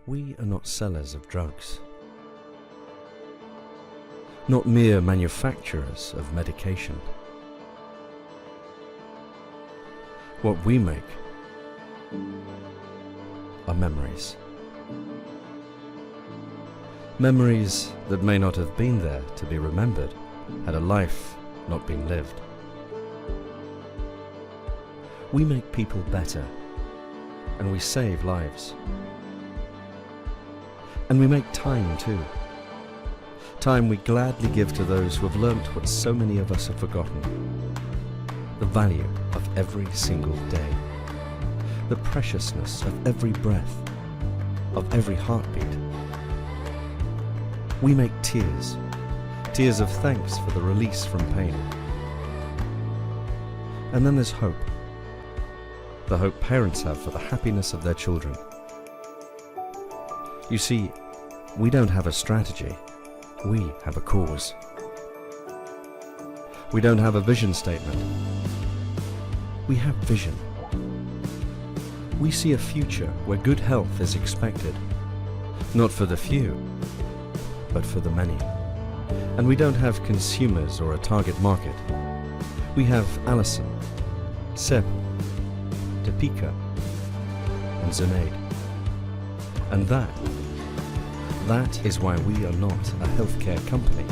We are not sellers of drugs, not mere manufacturers of medication. What we make are memories. Memories that may not have been there to be remembered had a life not been lived. We make people better, and we save lives. And we make time too. Time we gladly give to those who have learnt what so many of us have forgotten. The value of every single day. The preciousness of every breath, of every heartbeat. We make tears, tears of thanks for the release from pain. And then there's hope. The hope parents have for the happiness of their children. You see, we don't have a strategy, we have a cause. We don't have a vision statement, we have vision. We see a future where good health is expected, not for the few, but for the many. And we don't have consumers or a target market. We have Alison, Seb, Topeka, and Zunaid. And that is why we are not a healthcare company.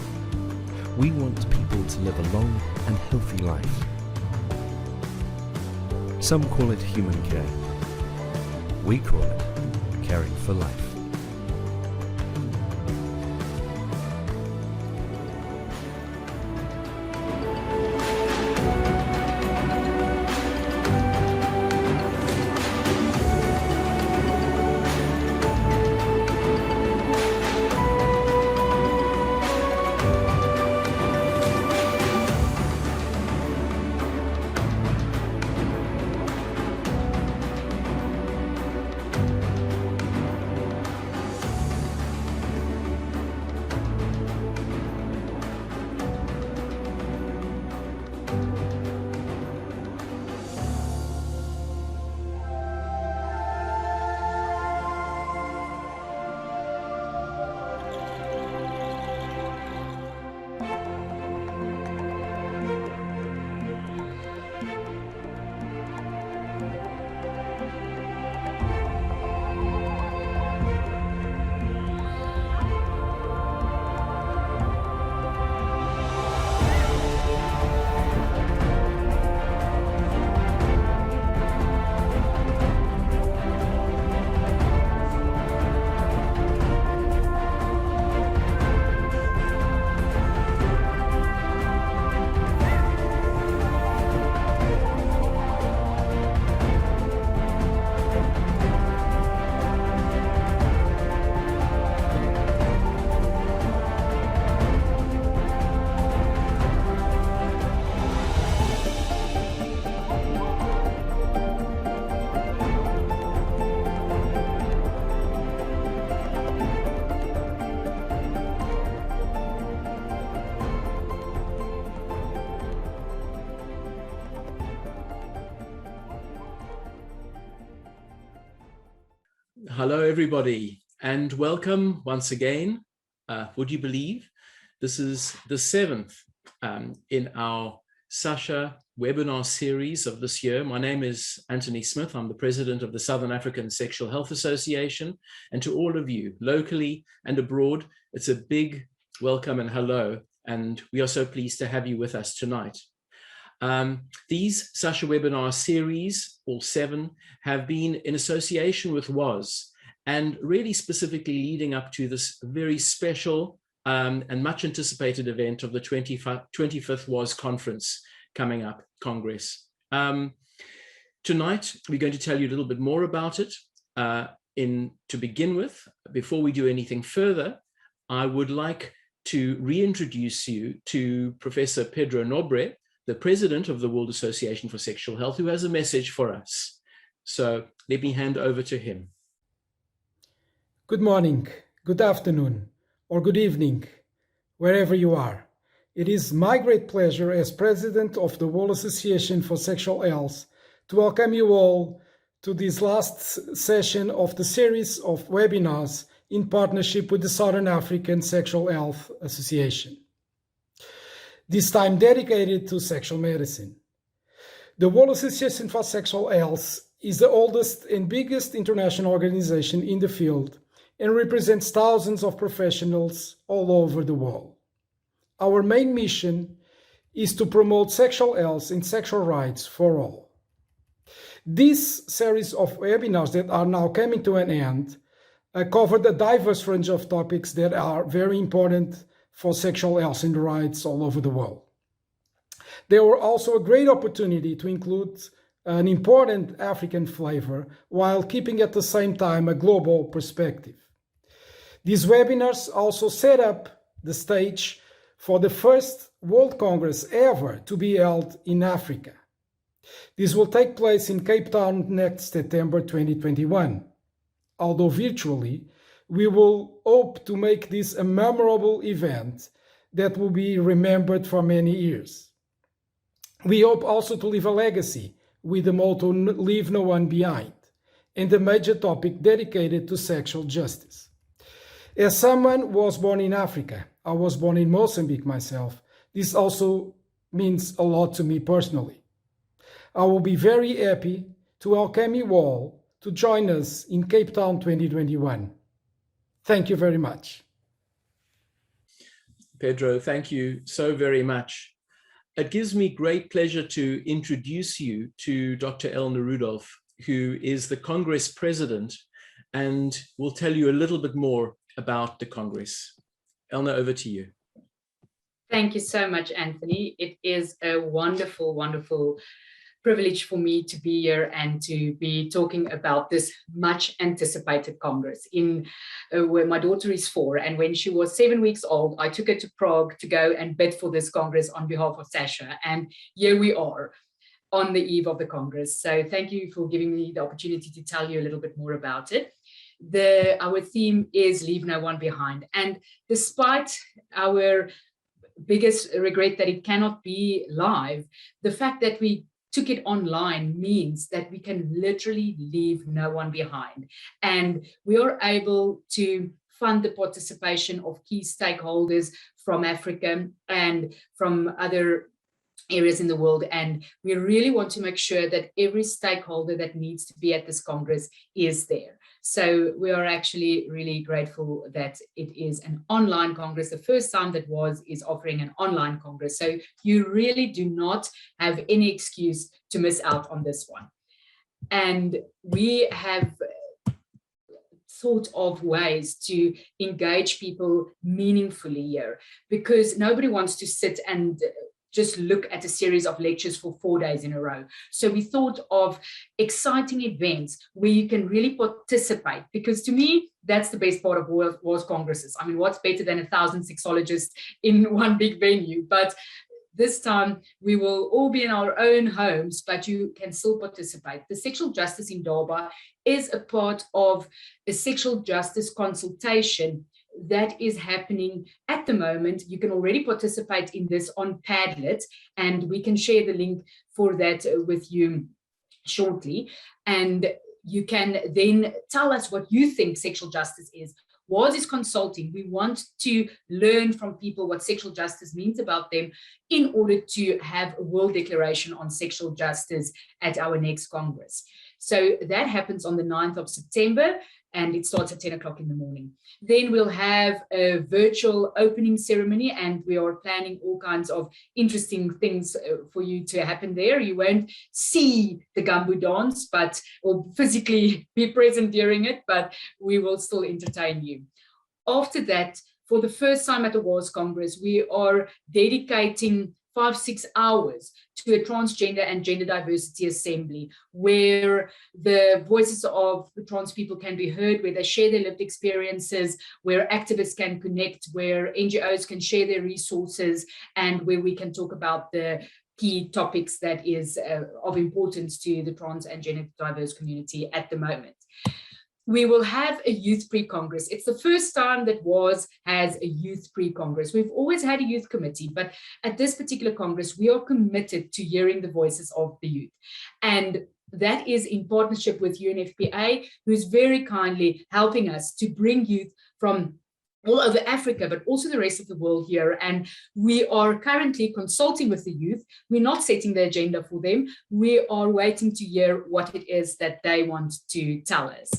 We want people to live a long and healthy life. Some call it human care. We call it caring for life. Hello, everybody, and welcome once again. Would you believe this is the seventh in our Sasha webinar series of this year? My name is Anthony Smith. I'm the president of the Southern African Sexual Health Association. And to all of you locally and abroad, it's a big welcome and hello. And we are so pleased to have you with us tonight. These Sasha webinar series, all seven, have been in association with WOS and really specifically leading up to this very special and much anticipated event of the 25th WOS conference coming up, Congress. Tonight, we're going to tell you a little bit more about it. To begin with, before we do anything further, I would like to reintroduce you to Professor Pedro Nobre, the president of the World Association for Sexual Health, who has a message for us. So let me hand over to him. Good morning, good afternoon, or good evening, wherever you are. It is my great pleasure as president of the World Association for Sexual Health to welcome you all to this last session of the series of webinars in partnership with the Southern African Sexual Health Association, this time dedicated to sexual medicine. The World Association for Sexual Health is the oldest and biggest international organization in the field and represents thousands of professionals all over the world. Our main mission is to promote sexual health and sexual rights for all. This series of webinars that are now coming to an end covered a diverse range of topics that are very important for sexual health and rights all over the world. They were also a great opportunity to include an important African flavor while keeping at the same time a global perspective. These webinars also set up the stage for the first World Congress ever to be held in Africa. This will take place in Cape Town next September 2021. Although virtually, we will hope to make this a memorable event that will be remembered for many years. We hope also to leave a legacy with the motto "Leave no one behind" and a major topic dedicated to sexual justice. As someone who was born in Africa, I was born in Mozambique myself, this also means a lot to me personally. I will be very happy to welcome you all to join us in Cape Town 2021. Thank you very much. Pedro, thank you so very much. It gives me great pleasure to introduce you to Dr. Elna Rudolph, who is the Congress President and will tell you a little bit more about the Congress. Elna, over to you. Thank you so much, Anthony. It is a wonderful, wonderful privilege for me to be here and to be talking about this much anticipated Congress in where my daughter is 4. And when she was 7 weeks old, I took her to Prague to go and bid for this Congress on behalf of Sasha. And here we are on the eve of the Congress. So thank you for giving me the opportunity to tell you a little bit more about it. Our theme is Leave No One Behind. And despite our biggest regret that it cannot be live, the fact that we took it online means that we can literally leave no one behind. And we are able to fund the participation of key stakeholders from Africa and from other areas in the world. And we really want to make sure that every stakeholder that needs to be at this Congress is there. So we are actually really grateful that it is an online Congress. The first time that is offering an online Congress. So you really do not have any excuse to miss out on this one. And we have thought of ways to engage people meaningfully here, because nobody wants to sit and just look at a series of lectures for 4 days in a row. So we thought of exciting events where you can really participate, because to me, that's the best part of World Congresses. I mean, what's better than 1,000 sexologists in one big venue? But this time we will all be in our own homes, but you can still participate. The Sexual Justice in Durban is a part of a sexual justice consultation that is happening at the moment. You can already participate in this on Padlet, and we can share the link for that with you shortly. And you can then tell us what you think sexual justice is. WAS is consulting. We want to learn from people what sexual justice means about them in order to have a world declaration on sexual justice at our next Congress. So that happens on the 9th of September. And it starts at 10 o'clock in the morning. Then we'll have a virtual opening ceremony, and we are planning all kinds of interesting things for you to happen there. You won't see the Gambu dance, or physically be present during it, but we will still entertain you. After that, for the first time at the WAS Congress, we are dedicating 5-6 hours to a transgender and gender diversity assembly, where the voices of trans people can be heard, where they share their lived experiences, where activists can connect, where NGOs can share their resources, and where we can talk about the key topics that is of importance to the trans and gender diverse community at the moment. We will have a youth pre-congress. It's the first time that WAS has a youth pre-congress. We've always had a youth committee, but at this particular congress, we are committed to hearing the voices of the youth. And that is in partnership with UNFPA, who's very kindly helping us to bring youth from all over Africa, but also the rest of the world here. And we are currently consulting with the youth. We're not setting the agenda for them. We are waiting to hear what it is that they want to tell us.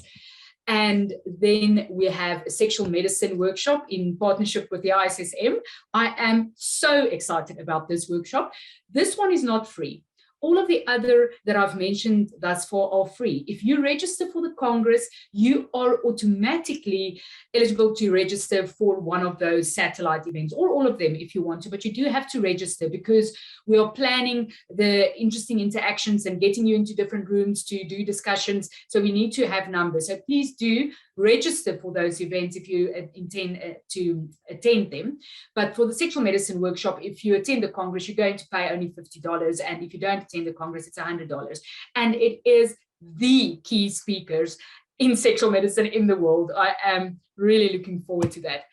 And then we have a sexual medicine workshop in partnership with the ISSM. I am so excited about this workshop. This one is not free. All of the other that I've mentioned thus far are free. If you register for the Congress, you are automatically eligible to register for one of those satellite events, or all of them if you want to, but you do have to register because we are planning the interesting interactions and getting you into different rooms to do discussions. So we need to have numbers. So please do register for those events if you intend to attend them. But for the sexual medicine workshop, if you attend the Congress, you're going to pay only $50. And if you don't attend the Congress, it's $100. And it is the key speakers in sexual medicine in the world. I am really looking forward to that.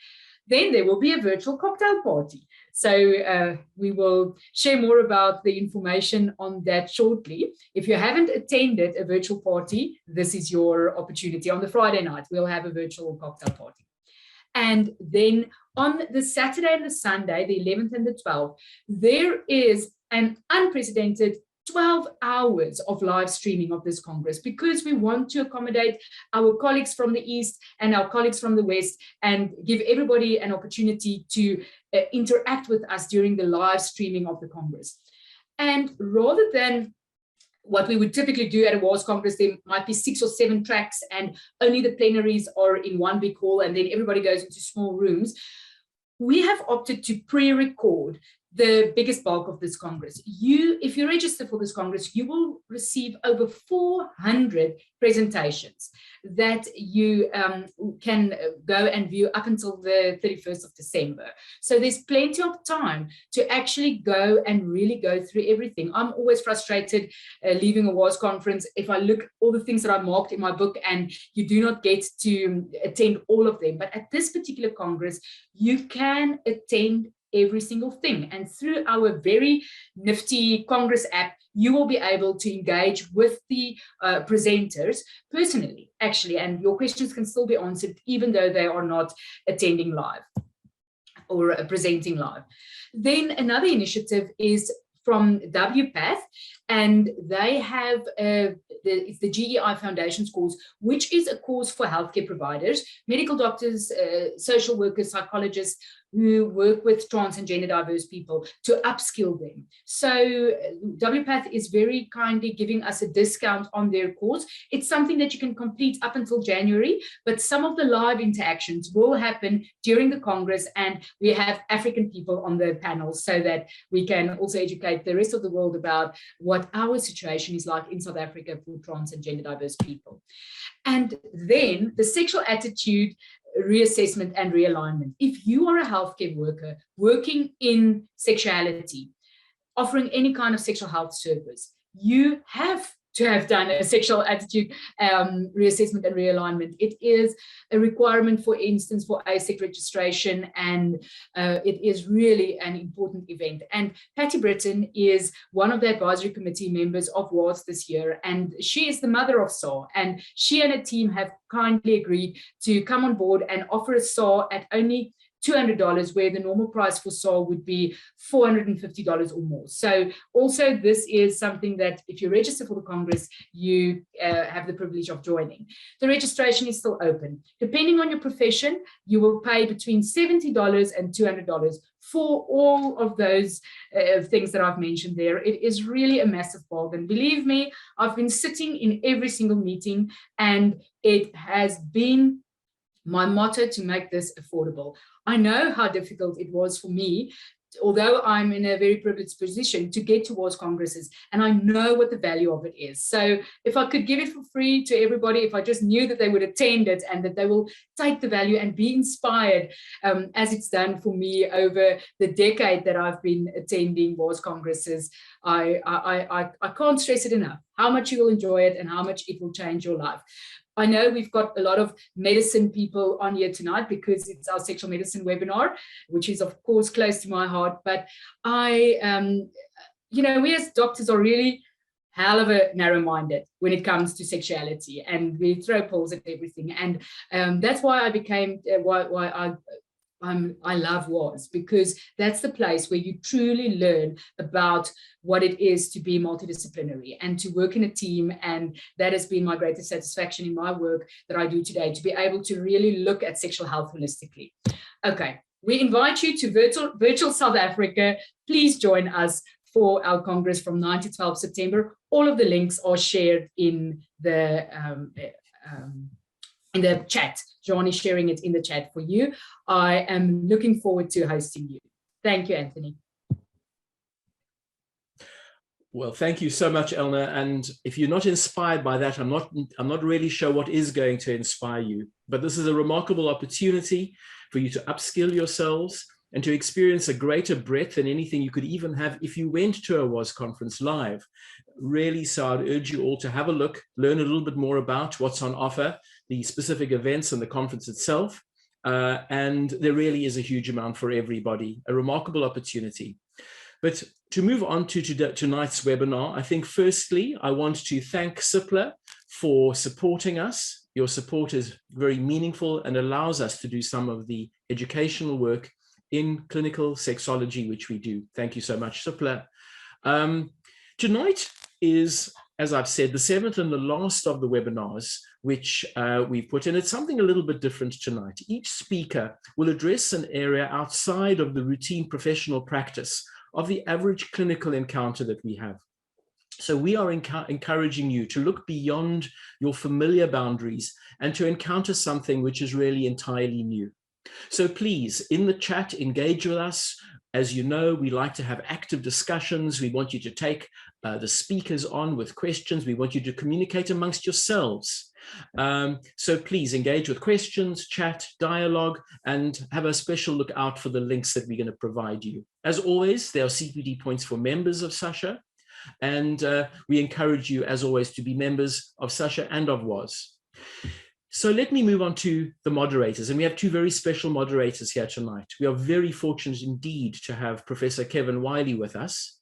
Then there will be a virtual cocktail party. So we will share more about the information on that shortly. If you haven't attended a virtual party, this is your opportunity. On the Friday night, we'll have a virtual cocktail party. And then on the Saturday and the Sunday, the 11th and the 12th, there is an unprecedented 12 hours of live streaming of this Congress, because we want to accommodate our colleagues from the East and our colleagues from the West and give everybody an opportunity to interact with us during the live streaming of the Congress. And rather than what we would typically do at a WAS Congress, there might be 6 or 7 tracks and only the plenaries are in one big hall and then everybody goes into small rooms. We have opted to pre-record the biggest bulk of this Congress. If you register for this Congress, you will receive over 400 presentations that you can go and view up until the 31st of December. So there's plenty of time to actually go and really go through everything. I'm always frustrated leaving a WAS conference if I look all the things that I marked in my book and you do not get to attend all of them. But at this particular Congress, you can attend every single thing. And through our very nifty Congress app, you will be able to engage with the presenters personally, actually, and your questions can still be answered even though they are not attending live or presenting live. Then another initiative is from WPATH, and they have it's the GEI Foundation's course, which is a course for healthcare providers, medical doctors, social workers, psychologists, who work with trans and gender diverse people to upskill them. So WPATH is very kindly giving us a discount on their course. It's something that you can complete up until January, but some of the live interactions will happen during the Congress, and we have African people on the panel so that we can also educate the rest of the world about what our situation is like in South Africa for trans and gender diverse people. And then the sexual attitude reassessment and realignment. If you are a healthcare worker working in sexuality, offering any kind of sexual health service, you have to have done a sexual attitude reassessment and realignment. It is a requirement, for instance, for ASEC registration, and it is really an important event. And Patty Britton is one of the advisory committee members of WAS this year, and she is the mother of SAR, and she and her team have kindly agreed to come on board and offer a SAR at only $200, where the normal price for SAR would be $450 or more. So also this is something that if you register for the Congress, you have the privilege of joining. The registration is still open. Depending on your profession, you will pay between $70 and $200 for all of those things that I've mentioned there. It is really a massive bargain. Believe me, I've been sitting in every single meeting, and it has been my motto to make this affordable. I know how difficult it was for me, although I'm in a very privileged position, to get towards congresses, and I know what the value of it is. So if I could give it for free to everybody, if I just knew that they would attend it and that they will take the value and be inspired, as it's done for me over the decade that I've been attending WAS congresses, I can't stress it enough, how much you will enjoy it and how much it will change your life. I know we've got a lot of medicine people on here tonight because it's our sexual medicine webinar, which is of course close to my heart. But we as doctors are really hell of a narrow-minded when it comes to sexuality, and we throw polls at everything. And that's why I became, I love WAS, because that's the place where you truly learn about what it is to be multidisciplinary and to work in a team. And that has been my greatest satisfaction in my work that I do today, to be able to really look at sexual health holistically. Okay, we invite you to virtual South Africa. Please join us for our Congress from 9 to 12 September. All of the links are shared in the chat. John is sharing it in the chat for you. I am looking forward to hosting you. Thank you, Anthony. Well, thank you so much, Elna. And if you're not inspired by that, I'm not really sure what is going to inspire you. But this is a remarkable opportunity for you to upskill yourselves and to experience a greater breadth than anything you could even have if you went to a WAS conference live. Really, so I'd urge you all to have a look, learn a little bit more about what's on offer, the specific events and the conference itself. And there really is a huge amount for everybody, a remarkable opportunity. But to move on to tonight's webinar, I think firstly, I want to thank CIPLA for supporting us. Your support is very meaningful and allows us to do some of the educational work in clinical sexology, which we do. Thank you so much, CIPLA. Tonight is, as I've said, the 7th and the last of the webinars which we've put in. It's something a little bit different tonight. Each speaker will address an area outside of the routine professional practice of the average clinical encounter that we have. So we are encouraging you to look beyond your familiar boundaries and to encounter something which is really entirely new. So please, in the chat, engage with us. As you know, we like to have active discussions. We want you to take the speakers on with questions. We want you to communicate amongst yourselves. So please engage with questions, chat, dialogue, and have a special look out for the links that we're going to provide you. As always, there are CPD points for members of Sasha, and we encourage you, as always, to be members of Sasha and of WAS. So let me move on to the moderators, and we have two very special moderators here tonight. We are very fortunate indeed to have Professor Kevin Wiley with us.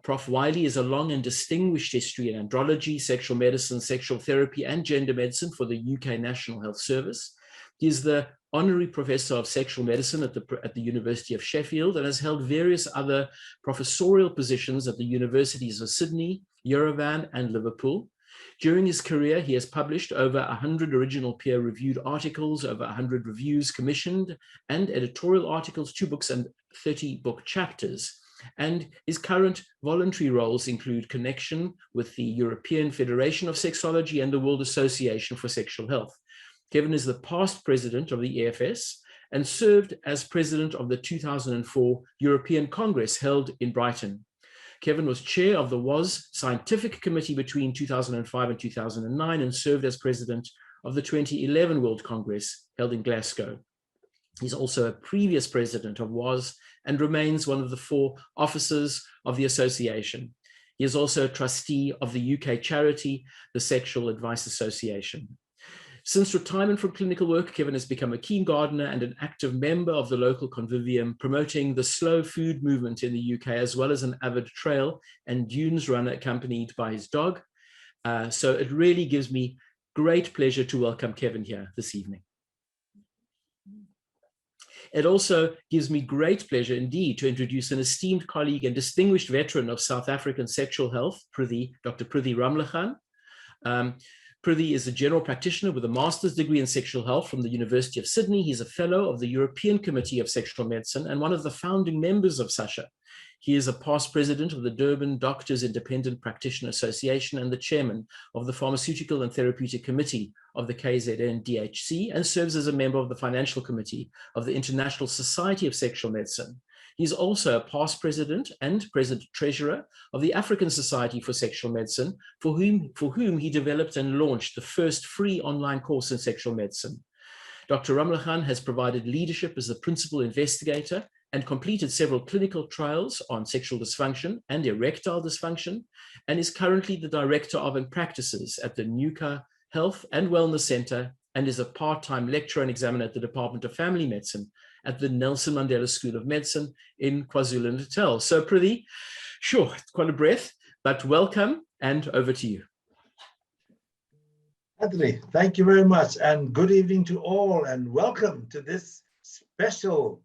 Prof. Wiley is a long and distinguished history in andrology, sexual medicine, sexual therapy, and gender medicine for the UK National Health Service. He is the Honorary Professor of Sexual Medicine at the University of Sheffield and has held various other professorial positions at the Universities of Sydney, Yerevan, and Liverpool. During his career, he has published over 100 original peer-reviewed articles, over 100 reviews commissioned, and editorial articles, 2 books, and 30 book chapters. And his current voluntary roles include connection with the European Federation of Sexology and the World Association for Sexual Health. Kevin is the past president of the EFS and served as president of the 2004 European Congress held in Brighton. Kevin was chair of the WAS Scientific Committee between 2005 and 2009 and served as president of the 2011 World Congress held in Glasgow. He's also a previous president of WAS and remains one of the 4 officers of the association. He is also a trustee of the UK charity, the Sexual Advice Association. Since retirement from clinical work, Kevin has become a keen gardener and an active member of the local convivium, promoting the slow food movement in the UK, as well as an avid trail and dunes runner accompanied by his dog. So it really gives me great pleasure to welcome Kevin here this evening. It also gives me great pleasure indeed to introduce an esteemed colleague and distinguished veteran of South African sexual health, Dr. Prithvi Ramlachan. Prithvi is a general practitioner with a master's degree in sexual health from the University of Sydney. He's a fellow of the European Committee of Sexual Medicine and one of the founding members of Sasha. He is a past president of the Durban Doctors Independent Practitioner Association and the chairman of the Pharmaceutical and Therapeutic Committee of the KZN DHC and serves as a member of the Financial Committee of the International Society of Sexual Medicine. He's also a past president and present treasurer of the African Society for Sexual Medicine, for whom he developed and launched the first free online course in sexual medicine. Dr. Ramlachan has provided leadership as the principal investigator and completed several clinical trials on sexual dysfunction and erectile dysfunction, and is currently the director of and practices at the Nuka Health and Wellness Center, and is a part-time lecturer and examiner at the Department of Family Medicine at the Nelson Mandela School of Medicine in KwaZulu-Natal. So Prithvi, sure, it's quite a breath, but welcome. And over to you. Anthony, thank you very much, and good evening to all, and welcome to this special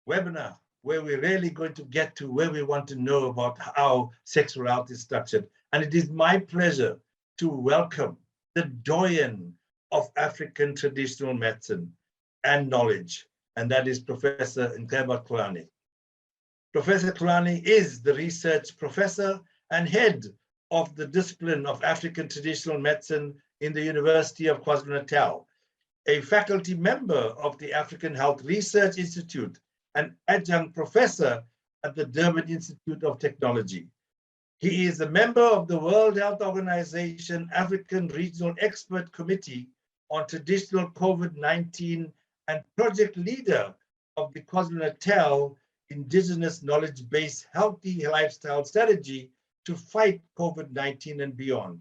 webinar where we're really going to get to where we want to know about how sexuality is structured. And it is my pleasure to welcome the doyen of African traditional medicine and knowledge, and that is Professor Nteba Kulani. Professor Kulani is the research professor and head of the discipline of African traditional medicine in the University of KwaZulu-Natal, a faculty member of the African Health Research Institute, and adjunct professor at the Durban Institute of Technology. He is a member of the World Health Organization African Regional Expert Committee on Traditional COVID-19 and project leader of the KwaZulu-Natal Indigenous Knowledge-Based Healthy Lifestyle Strategy to fight COVID-19 and beyond.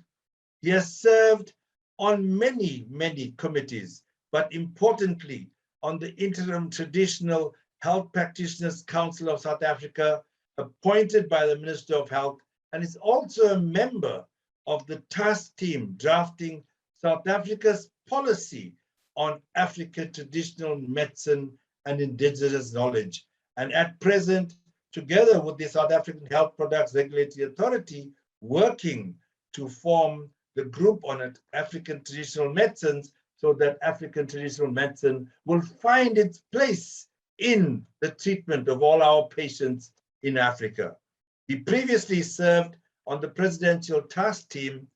He has served on many, many committees, but importantly, on the Interim Traditional Health Practitioners Council of South Africa, appointed by the Minister of Health, and is also a member of the task team drafting South Africa's policy on African traditional medicine and indigenous knowledge. And at present, together with the South African Health Products Regulatory Authority, working to form the group on African traditional medicines so that African traditional medicine will find its place in the treatment of all our patients in Africa. He previously served on the presidential task team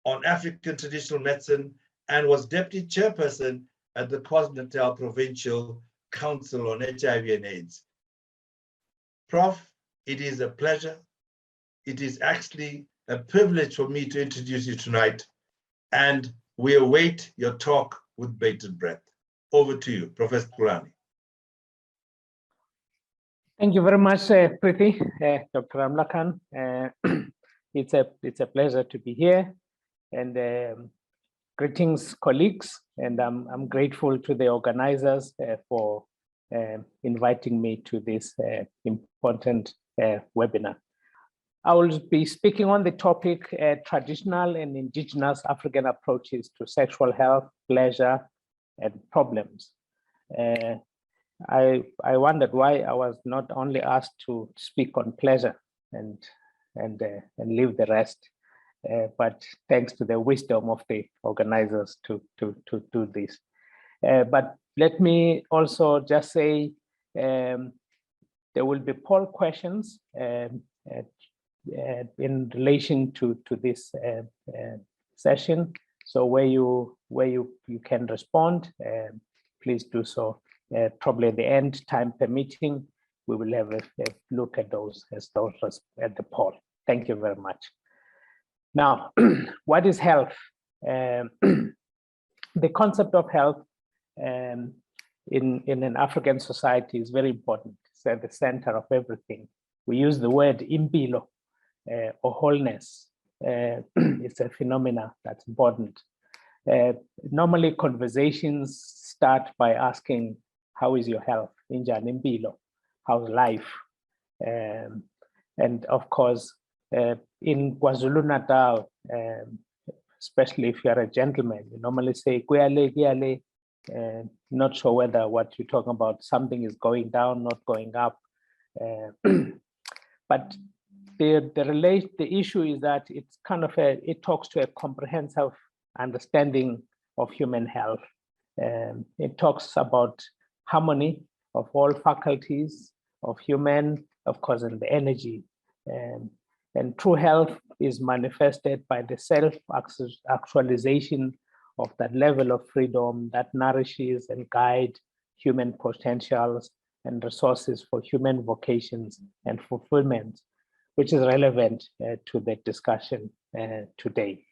on African traditional medicine and was deputy chairperson at the KwaZulu-Natal Provincial Council on HIV and AIDS. Prof, it is a pleasure. It is actually a privilege for me to introduce you tonight, and we await your talk with bated breath. Over to you, Professor Kulani. Thank you very much, Preeti, Dr. Amlakan. It's a pleasure to be here, and greetings, colleagues. And I'm grateful to the organizers for inviting me to this important webinar. I will be speaking on the topic traditional and indigenous African approaches to sexual health, pleasure, and problems. I wondered why I was not only asked to speak on pleasure and leave the rest, but thanks to the wisdom of the organizers to do this. But let me also just say there will be poll questions in relation to this session. So where you can respond, please do so. Probably at the end, time permitting, we will have a look at those as those at the poll. Thank you very much. Now, what is health? The concept of health in an African society is very important. It's at the center of everything. We use the word impilo or wholeness. It's a phenomena that's important. Normally, conversations start by asking, how is your health? Injani impilo? How's life? And of course, in KwaZulu-Natal, especially if you're a gentleman, you normally say, kuyale, not sure whether what you're talking about, something is going down, not going up. But the issue is that it's kind of it talks to a comprehensive understanding of human health. It talks about harmony of all faculties of human, of course, and the energy. And true health is manifested by the self-actualization of that level of freedom that nourishes and guides human potentials and resources for human vocations and fulfillment, which is relevant to the discussion today.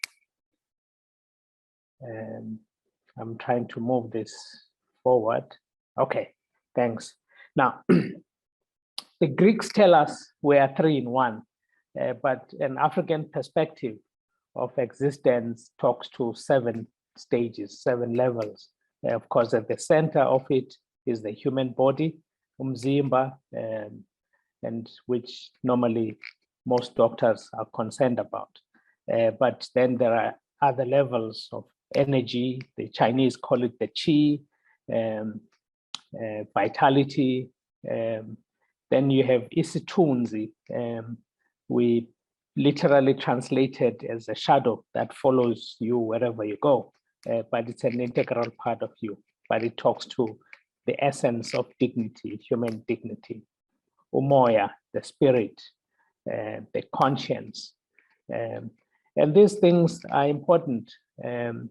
I'm trying to move this forward. Okay, thanks. Now, the Greeks tell us we are three in one, but an African perspective of existence talks to 7 stages, 7 levels. Of course, at the center of it is the human body, umzimba, and which normally most doctors are concerned about. But then there are other levels of energy. The Chinese call it the qi, vitality. Then you have isitunzi. We literally translated as a shadow that follows you wherever you go, but it's an integral part of you. But it talks to the essence of dignity, human dignity. Umoya, the spirit, the conscience. And these things are important. And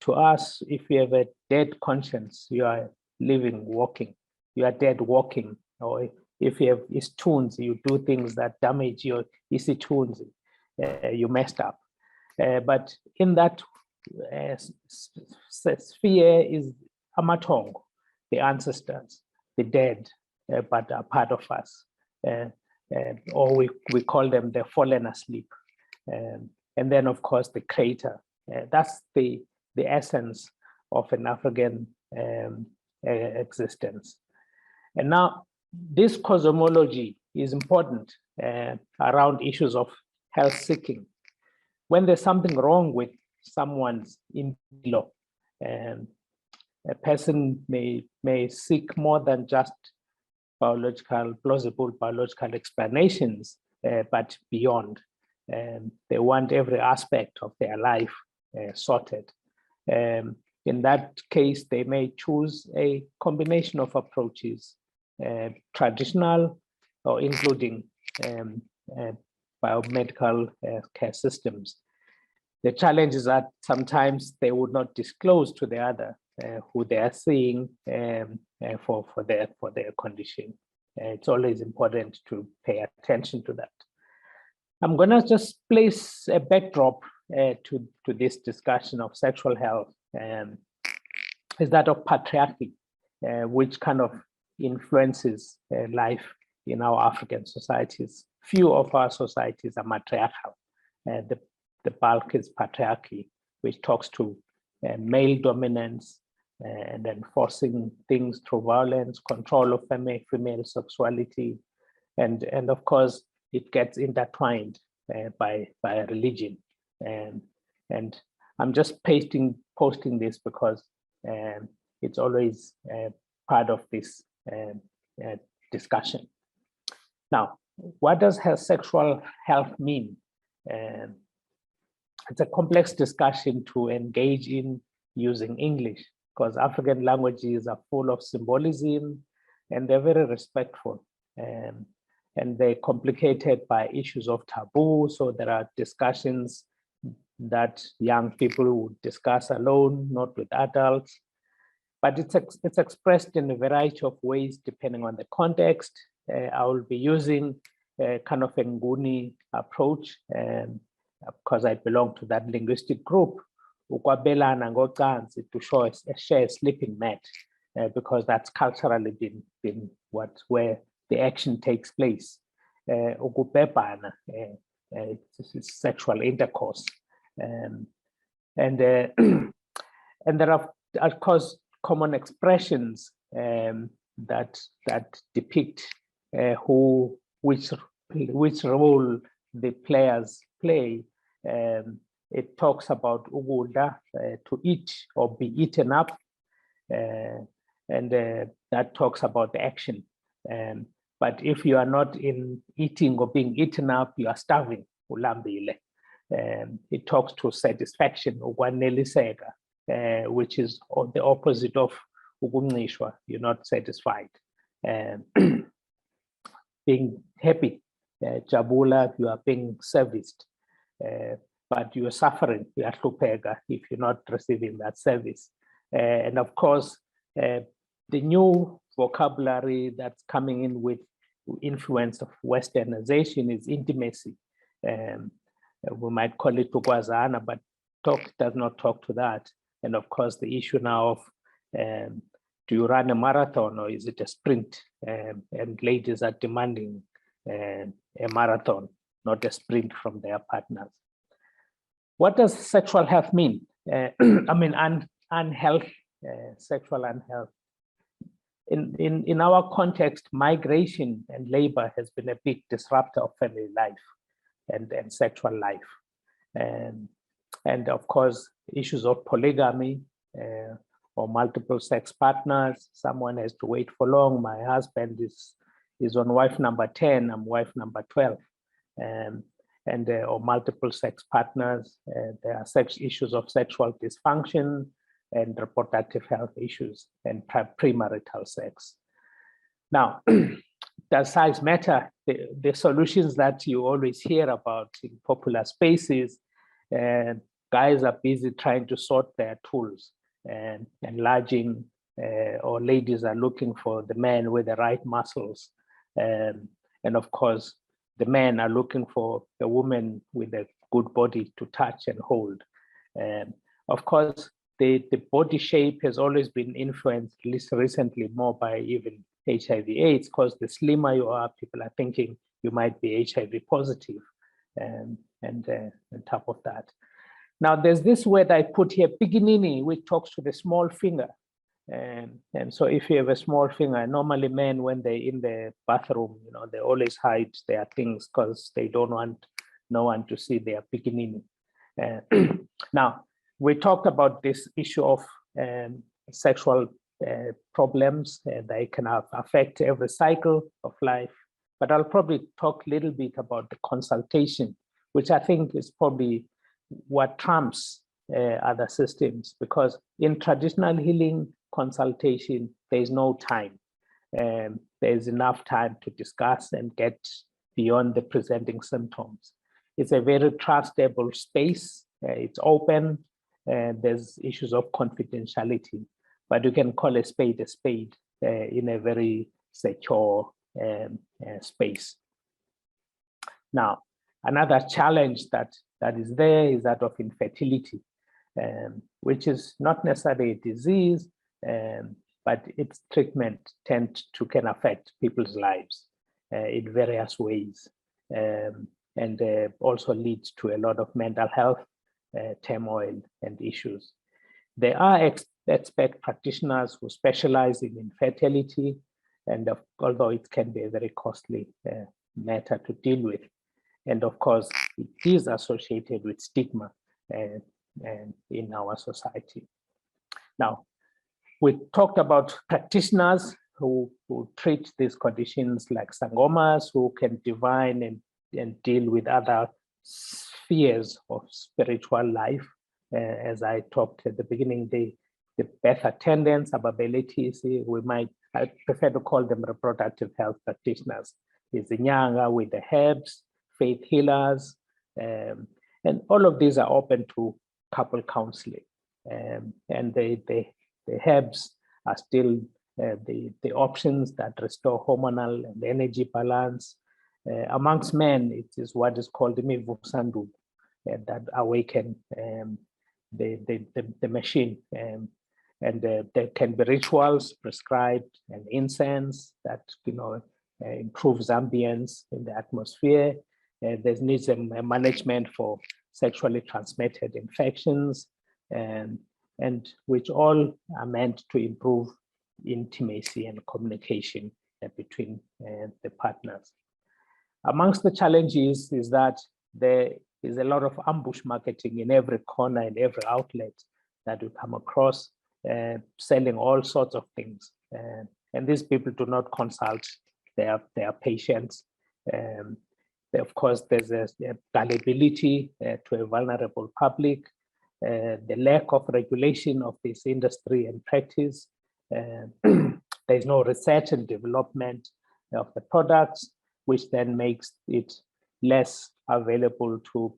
to us, if you have a dead conscience, you are living, walking. You are dead walking. Or if you have istunes, you do things that damage your isitunes, you messed up. But in that sphere is Amatong, the ancestors, the dead, but are part of us. Or we call them the fallen asleep. And then, of course, the creator. That's the essence of an African existence. And now, this cosmology is important around issues of health seeking. When there's something wrong with someone's impilo, a person may seek more than just plausible biological explanations, but beyond. They want every aspect of their life sorted. In that case, they may choose a combination of approaches, traditional or including biomedical care systems. The challenge is that sometimes they would not disclose to the other who they are seeing for their condition. It's always important to pay attention to that. I'm going to just place a backdrop to this discussion of sexual health, is that of patriarchy, which kind of influences life in our African societies. Few of our societies are matriarchal. The bulk is patriarchy, which talks to male dominance and enforcing things through violence, control of female sexuality, and of course it gets intertwined by religion. And I'm just posting this because it's always part of this discussion. Now, what does sexual health mean? It's a complex discussion to engage in using English, because African languages are full of symbolism and they're very respectful. And they're complicated by issues of taboo. So there are discussions that young people would discuss alone, not with adults. But it's expressed in a variety of ways depending on the context. I will be using kind of a Nguni approach, because I belong to that linguistic group, to share a sleeping mat, because that's culturally been where the action takes place. It's sexual intercourse. And there are, of course, common expressions that depict which role the players play. It talks about uguda, to eat or be eaten up, and that talks about the action. But if you are not in eating or being eaten up, you are starving. It talks to satisfaction, which is the opposite of ugunishwa. You're not satisfied. Being happy, jabula, you are being serviced. But you are suffering, you are hlupeka, if you're not receiving that service. And of course, the new vocabulary that's coming in with influence of Westernization is intimacy. We might call it tukwazana, but talk does not talk to that. And of course, the issue now of do you run a marathon or is it a sprint? And ladies are demanding a marathon, not a sprint from their partners. What does sexual health mean? I mean, unhealth, sexual unhealth. in our context, migration and labor has been a big disruptor of family life and sexual life. And of course, issues of polygamy or multiple sex partners. Someone has to wait for long. My husband is on wife number 10, I'm wife number 12. Or multiple sex partners. There are issues of sexual dysfunction and reproductive health issues and premarital sex. Now, does size matter? The solutions that you always hear about in popular spaces, guys are busy trying to sort their tools and enlarging, or ladies are looking for the man with the right muscles. And of course, the men are looking for a woman with a good body to touch and hold. Of course, the body shape has always been influenced, at least recently, more by even HIV/AIDS, because the slimmer you are, people are thinking you might be HIV positive, and on top of that. Now, there's this word I put here, piginini, which talks to the small finger. And so if you have a small finger, normally men, when they're in the bathroom, they always hide their things because they don't want no one to see their piginini. Now, we talked about this issue of sexual problems that can affect every cycle of life, but I'll probably talk a little bit about the consultation, which I think is probably what trumps other systems, because in traditional healing consultation, there's no time. There's enough time to discuss and get beyond the presenting symptoms. It's a very trustable space. It's open. There's issues of confidentiality, but you can call a spade in a very secure space. Now, another challenge that is there is that of infertility, which is not necessarily a disease, but its treatment can affect people's lives in various ways, and also leads to a lot of mental health turmoil and issues. There are expert practitioners who specialize in infertility, and although it can be a very costly matter to deal with, and of course, it is associated with stigma in our society. Now, we talked about practitioners who treat these conditions like sangomas, who can divine and deal with other spheres of spiritual life. As I talked at the beginning, the birth attendants, abilities, I prefer to call them reproductive health practitioners. It's the Nyanga with the herbs, faith healers, and all of these are open to couple counseling. And the herbs are still the options that restore hormonal and energy balance. Amongst men, it is what is called the mivusandu that awaken the machine. And there can be rituals prescribed and incense that improves ambience in the atmosphere. There's needs a management for sexually transmitted infections, and which all are meant to improve intimacy and communication between the partners. Amongst the challenges is that there is a lot of ambush marketing in every corner, in every outlet that we come across, selling all sorts of things. And these people do not consult their patients. Of course, there's a gullibility to a vulnerable public, the lack of regulation of this industry and practice. There's no research and development of the products, which then makes it less available to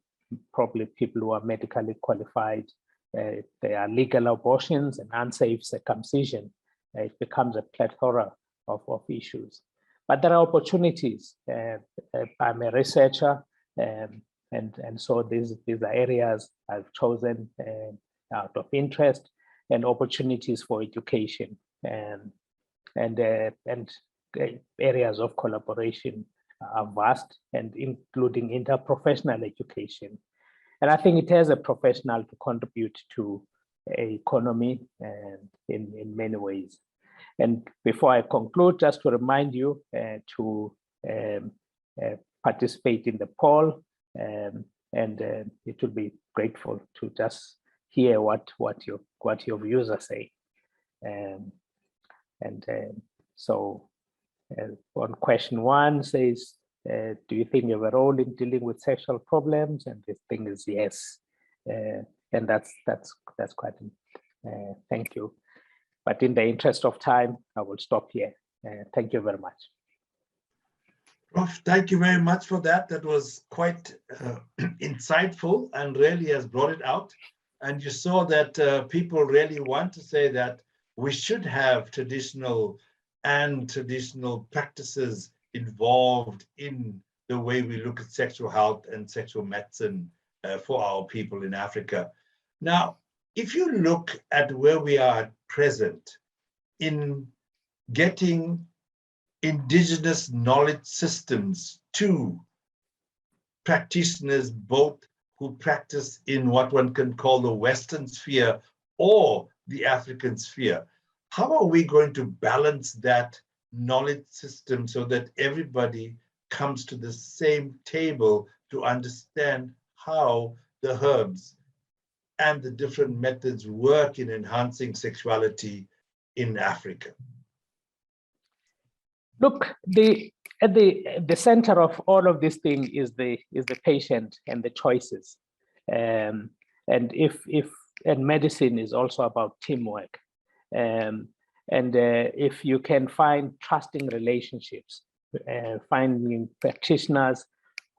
probably people who are medically qualified. There are legal abortions and unsafe circumcision. It becomes a plethora of issues. But there are opportunities. I'm a researcher, and so these are areas I've chosen out of interest, and opportunities for education and areas of collaboration are vast, and including interprofessional education. And I think it has a professional to contribute to an economy and in many ways. And before I conclude, just to remind you to participate in the poll, and it will be grateful to just hear what your views are saying. So on question 1 says, do you think you have a role in dealing with sexual problems? And the thing is yes, and that's quite. Thank you. But in the interest of time, I will stop here. Thank you very much. Prof, thank you very much for that. That was quite insightful and really has brought it out. And you saw that people really want to say that we should have traditional practices involved in the way we look at sexual health and sexual medicine for our people in Africa. Now, if you look at where we are at present in getting indigenous knowledge systems to practitioners, both who practice in what one can call the Western sphere or the African sphere, how are we going to balance that knowledge system so that everybody comes to the same table to understand how the herbs and the different methods work in enhancing sexuality in Africa? Look, at the center of all of this thing is the patient and the choices, and medicine is also about teamwork, and if you can find trusting relationships, finding practitioners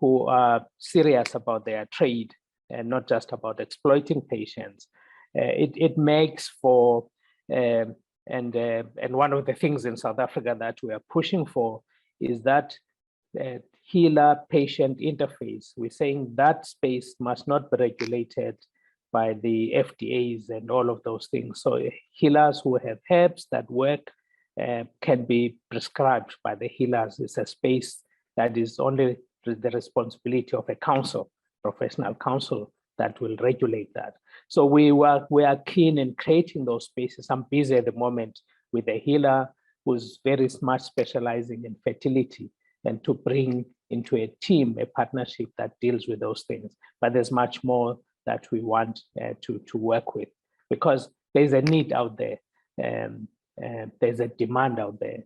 who are serious about their trade and not just about exploiting patients, it makes for and one of the things in South Africa that we are pushing for is that healer-patient interface. We're saying that space must not be regulated by the FDAs and all of those things. So healers who have herbs that work can be prescribed by the healers. It's a space that is only the responsibility of a council, professional council, that will regulate that. So we are keen in creating those spaces. I'm busy at the moment with a healer who's very much specializing in fertility, and to bring into a team, a partnership that deals with those things. But there's much more that we want to work with, because there's a need out there, and there's a demand out there.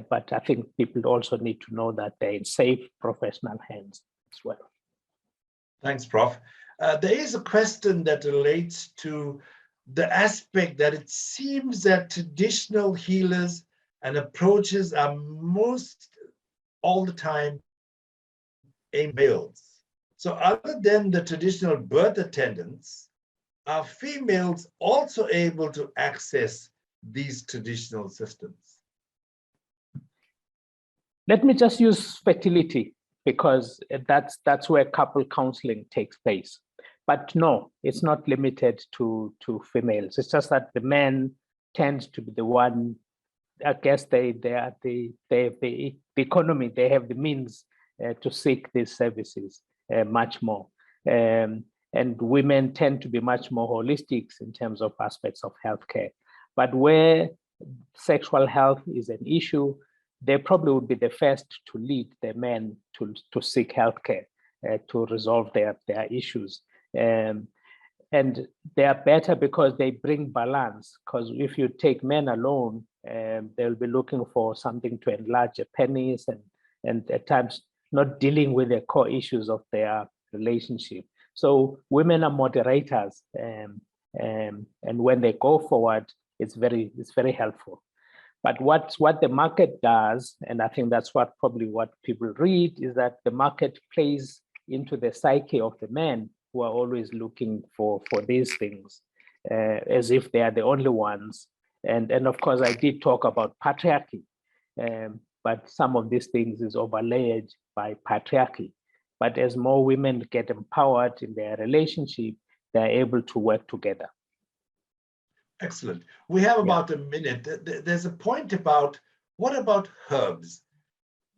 But I think people also need to know that they're in safe professional hands as well. Thanks, Prof. There is a question that relates to the aspect that it seems that traditional healers and approaches are most all the time aimed at males. So other than the traditional birth attendants, are females also able to access these traditional systems? Let me just use fertility, because that's where couple counseling takes place. But no, it's not limited to females. It's just that the men tend to be the one. I guess they have the economy, they have the means to seek these services much more. And women tend to be much more holistic in terms of aspects of healthcare. But where sexual health is an issue, they probably would be the first to lead the men to seek healthcare to resolve their issues. And they are better because they bring balance. Because if you take men alone, they'll be looking for something to enlarge a penis and at times not dealing with the core issues of their relationship. So women are moderators, and when they go forward, it's very helpful. But what the market does, and I think that's what people read, is that the market plays into the psyche of the men who are always looking for these things, as if they are the only ones. And of course, I did talk about patriarchy, but some of these things is overlaid by patriarchy. But as more women get empowered in their relationship, they're able to work together. Excellent. We have about a minute. There's a point about, what about herbs?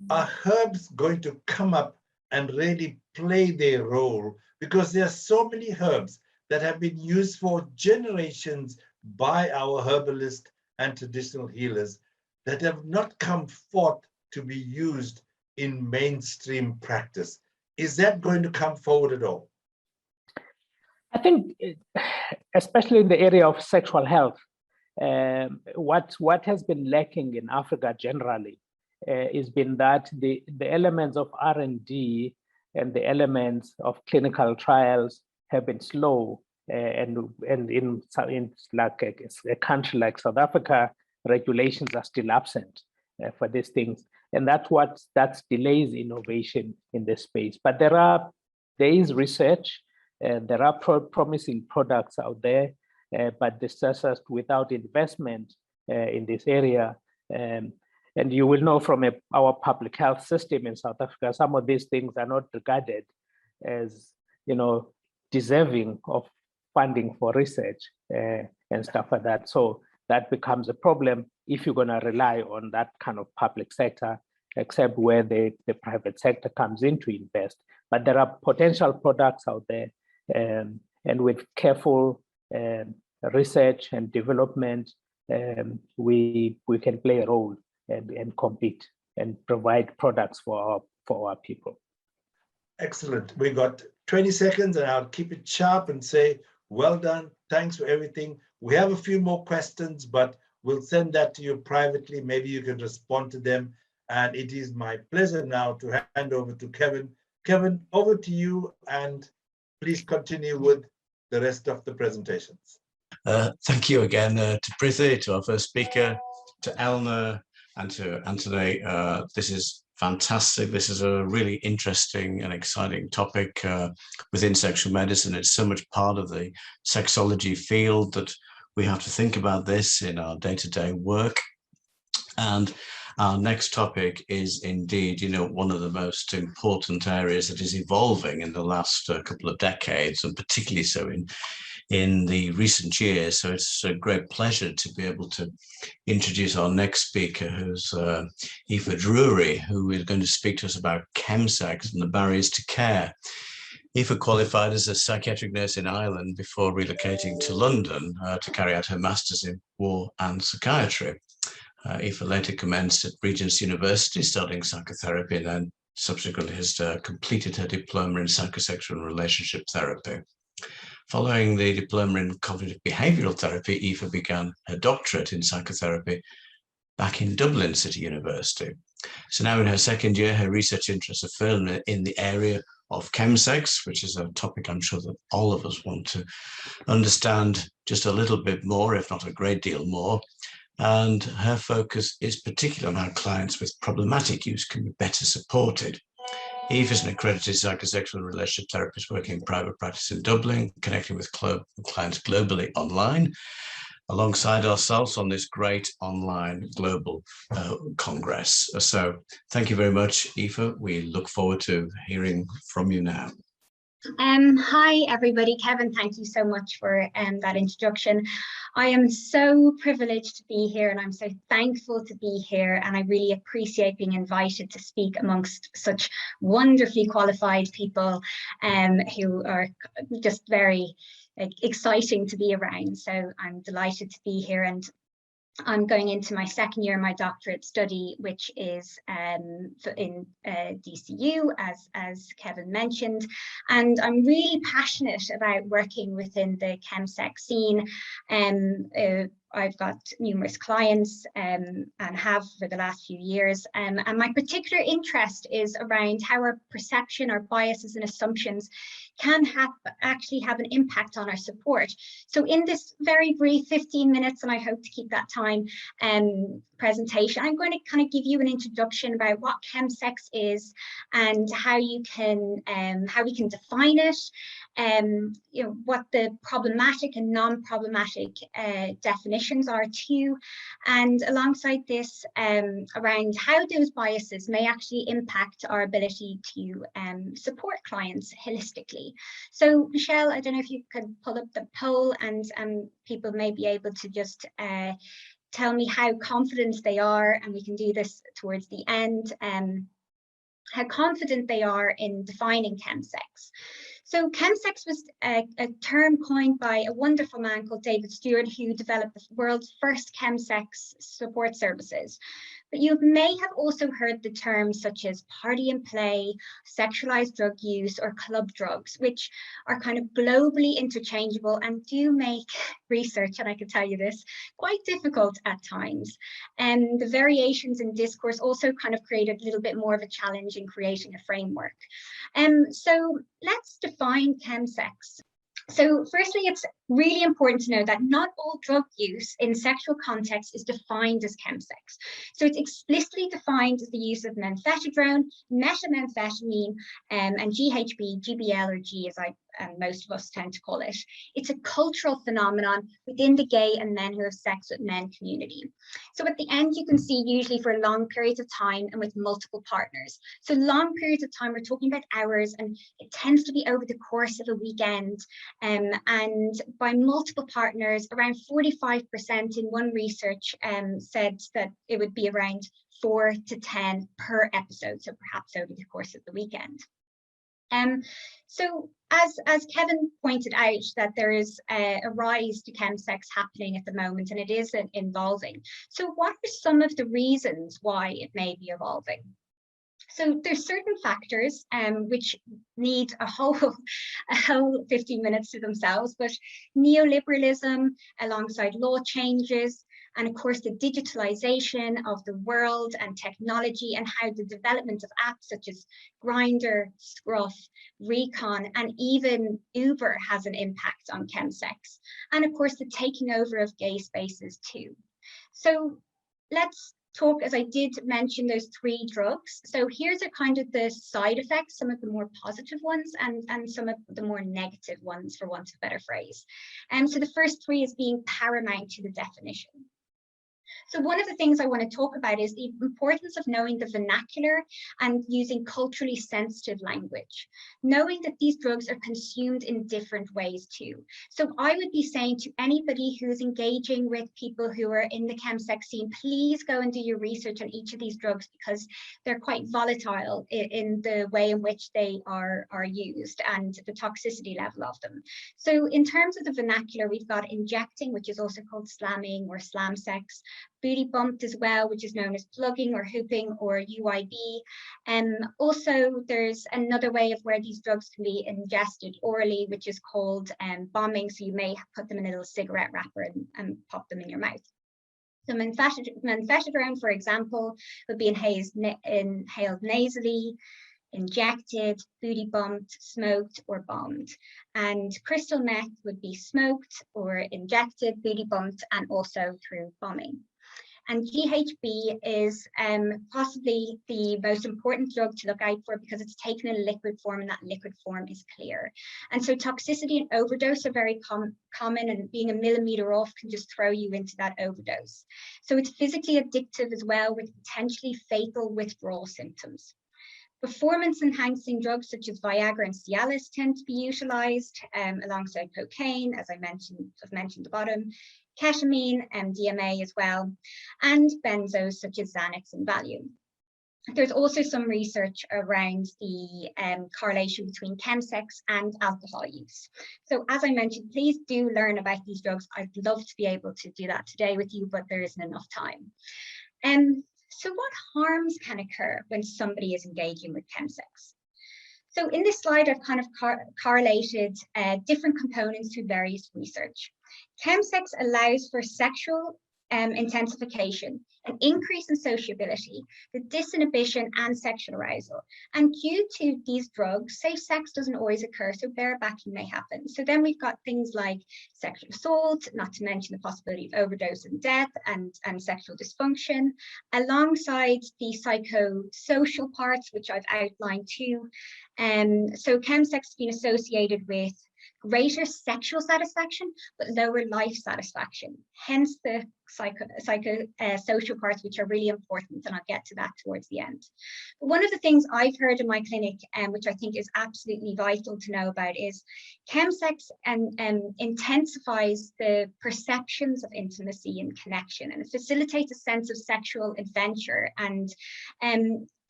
Are herbs going to come up and really play their role? Because there are so many herbs that have been used for generations by our herbalists and traditional healers. that have not come forth to be used in mainstream practice. Is that going to come forward at all? I think, especially in the area of sexual health, what has been lacking in Africa generally has been that the elements of R&D and the elements of clinical trials have been slow, and in like a country like South Africa, regulations are still absent for these things, and that delays innovation in this space. But there is research, and there are promising products out there, but this is just without investment in this area. And you will know from our public health system in South Africa, some of these things are not regarded as, deserving of funding for research and stuff like that. So that becomes a problem if you're going to rely on that kind of public sector, except where the private sector comes in to invest. But there are potential products out there, and with careful research and development, we can play a role and compete and provide products for our people. Excellent. We got 20 seconds, and I'll keep it sharp and say, well done. Thanks for everything. We have a few more questions, but we'll send that to you privately. Maybe you can respond to them. And it is my pleasure now to hand over to Kevin. Kevin, over to you, and please continue with the rest of the presentations. Thank you again to Prithi, to our first speaker, to Elna, and to Anthony. This is fantastic. This is a really interesting and exciting topic within sexual medicine. It's so much part of the sexology field that we have to think about this in our day-to-day work. And our next topic is indeed, one of the most important areas that is evolving in the last couple of decades, and particularly so in the recent years. So it's a great pleasure to be able to introduce our next speaker, who's Aoife Drury, who is going to speak to us about ChemSex and the barriers to care. Aoife qualified as a psychiatric nurse in Ireland before relocating to London to carry out her master's in war and psychiatry. Aoife later commenced at Regent's University studying psychotherapy, and then subsequently has completed her diploma in psychosexual and relationship therapy. Following the diploma in cognitive behavioural therapy, Aoife began her doctorate in psychotherapy back in Dublin City University. So now in her second year, her research interests are firmly in the area of ChemSex, which is a topic I'm sure that all of us want to understand just a little bit more, if not a great deal more. And her focus is particularly on how clients with problematic use can be better supported. Aoife is an accredited psychosexual and relationship therapist working in private practice in Dublin, connecting with clients globally online, alongside ourselves on this great online global congress. So thank you very much, Aoife. We look forward to hearing from you now. Hi, everybody. Kevin, thank you so much for that introduction. I am so privileged to be here, and I'm so thankful to be here, and I really appreciate being invited to speak amongst such wonderfully qualified people who are just very exciting to be around. So I'm delighted to be here, and I'm going into my second year of my doctorate study, which is in DCU, as Kevin mentioned. And I'm really passionate about working within the ChemSex scene. I've got numerous clients and have for the last few years. And my particular interest is around how our perception, our biases and assumptions can actually have an impact on our support. So in this very brief 15 minutes, and I hope to keep that time presentation, I'm going to kind of give you an introduction about what ChemSex is and how you can how we can define it, what the problematic and non-problematic definitions are too, and alongside this around how those biases may actually impact our ability to support clients holistically. So Michelle, I don't know if you could pull up the poll, and people may be able to just tell me how confident they are, and we can do this towards the end, how confident they are in defining ChemSex. So ChemSex was a term coined by a wonderful man called David Stewart, who developed the world's first ChemSex support services. But you may have also heard the terms such as party and play, sexualized drug use, or club drugs, which are kind of globally interchangeable and do make research, and I can tell you this, quite difficult at times. And the variations in discourse also kind of created a little bit more of a challenge in creating a framework. So let's define ChemSex. So firstly, it's really important to know that not all drug use in sexual context is defined as ChemSex. So it's explicitly defined as the use of menfetamine, metamphetamine, and GHB, GBL, or G as most of us tend to call it. It's a cultural phenomenon within the gay and men who have sex with men community. So at the end, you can see usually for long periods of time and with multiple partners. So long periods of time, we're talking about hours, and it tends to be over the course of a weekend. And by multiple partners, around 45% in one research said that it would be around 4 to 10 per episode, so perhaps over the course of the weekend. So as Kevin pointed out, that there is a rise to ChemSex happening at the moment, and it is evolving. So what are some of the reasons why it may be evolving? So there's certain factors which need a whole 15 minutes to themselves, but neoliberalism alongside law changes, and of course the digitalization of the world and technology, and how the development of apps such as Grindr, Scruff, Recon, and even Uber has an impact on ChemSex. And of course the taking over of gay spaces too. So let's talk, as I did mention, those 3 drugs. So here's a kind of the side effects, some of the more positive ones and some of the more negative ones, for want of a better phrase. So the first 3 is being paramount to the definition. So one of the things I want to talk about is the importance of knowing the vernacular and using culturally sensitive language, knowing that these drugs are consumed in different ways too. So I would be saying to anybody who's engaging with people who are in the ChemSex scene, please go and do your research on each of these drugs, because they're quite volatile in the way in which they are used and the toxicity level of them. So in terms of the vernacular, we've got injecting, which is also called slamming or slam sex, booty bumped as well, which is known as plugging or hooping or UIB. Also, there's another way of where these drugs can be ingested orally, which is called bombing. So you may put them in a little cigarette wrapper and pop them in your mouth. So menfetamine, for example, would be inhaled nasally, injected, booty bumped, smoked, or bombed. And crystal meth would be smoked or injected, booty bumped, and also through bombing. And GHB is possibly the most important drug to look out for, because it's taken in a liquid form, and that liquid form is clear. And so toxicity and overdose are very common, and being a millimeter off can just throw you into that overdose. So it's physically addictive as well, with potentially fatal withdrawal symptoms. Performance-enhancing drugs such as Viagra and Cialis tend to be utilized alongside cocaine, as I've mentioned at the bottom, ketamine and MDMA as well, and benzos such as Xanax and Valium. There's also some research around the correlation between ChemSex and alcohol use. So as I mentioned, please do learn about these drugs. I'd love to be able to do that today with you, but there isn't enough time. So what harms can occur when somebody is engaging with ChemSex? So in this slide, I've kind of correlated different components through various research. ChemSex allows for sexual intensification, an increase in sociability, the disinhibition and sexual arousal. And due to these drugs, safe sex doesn't always occur, so barebacking may happen. So then we've got things like sexual assault, not to mention the possibility of overdose and death, and sexual dysfunction, alongside the psychosocial parts, which I've outlined too. So ChemSex has been associated with greater sexual satisfaction, but lower life satisfaction, hence the social parts, which are really important, and I'll get to that towards the end. But one of the things I've heard in my clinic, which I think is absolutely vital to know about, is ChemSex intensifies the perceptions of intimacy and connection, and it facilitates a sense of sexual adventure and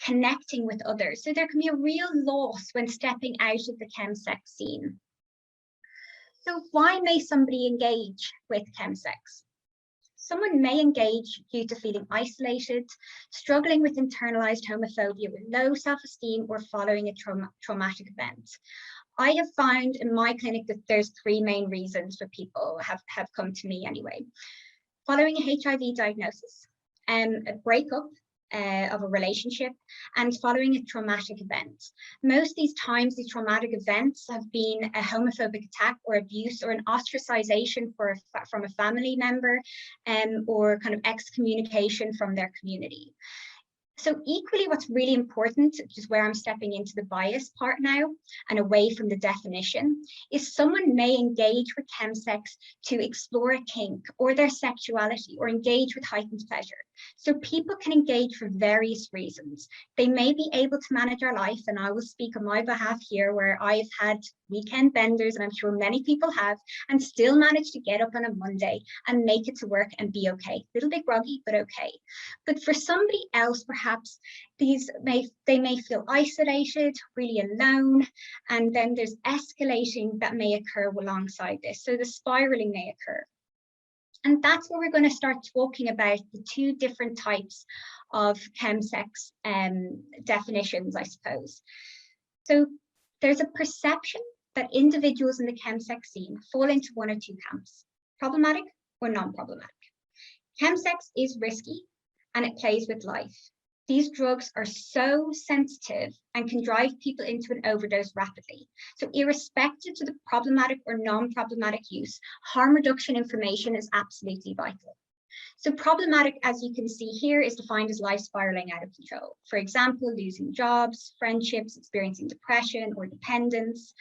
connecting with others. So there can be a real loss when stepping out of the ChemSex scene. So why may somebody engage with ChemSex? Someone may engage due to feeling isolated, struggling with internalized homophobia with low self-esteem, or following a traumatic event. I have found in my clinic that there's three main reasons for people have come to me anyway. Following a HIV diagnosis, a breakup of a relationship, and following a traumatic event. Most of these times, these traumatic events have been a homophobic attack or abuse, or an ostracization from a family member, or kind of excommunication from their community. So equally, what's really important, which is where I'm stepping into the bias part now and away from the definition, is someone may engage with ChemSex to explore a kink or their sexuality, or engage with heightened pleasure. So people can engage for various reasons. They may be able to manage our life, and I will speak on my behalf here, where I've had weekend benders, and I'm sure many people have, and still manage to get up on a Monday and make it to work and be okay. A little bit groggy, but okay. But for somebody else, perhaps they may feel isolated, really alone, and then there's escalating that may occur alongside this. So the spiraling may occur. And that's where we're going to start talking about the two different types of ChemSex definitions, I suppose. So there's a perception that individuals in the ChemSex scene fall into one or two camps, problematic or non-problematic. ChemSex is risky and it plays with life. These drugs are so sensitive and can drive people into an overdose rapidly. So irrespective of the problematic or non-problematic use, harm reduction information is absolutely vital. So problematic, as you can see here, is defined as life spiraling out of control. For example, losing jobs, friendships, experiencing depression or dependence.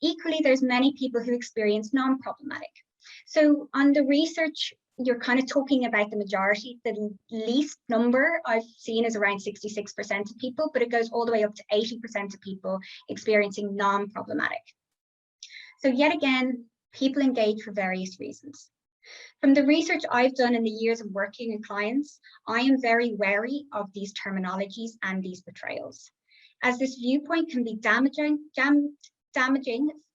Equally, there's many people who experience non-problematic. So on the research, you're kind of talking about the majority. The least number I've seen is around 66% of people, but it goes all the way up to 80% of people experiencing non-problematic. So yet again, people engage for various reasons. From the research I've done in the years of working with clients, I am very wary of these terminologies and these portrayals, as this viewpoint can be damaging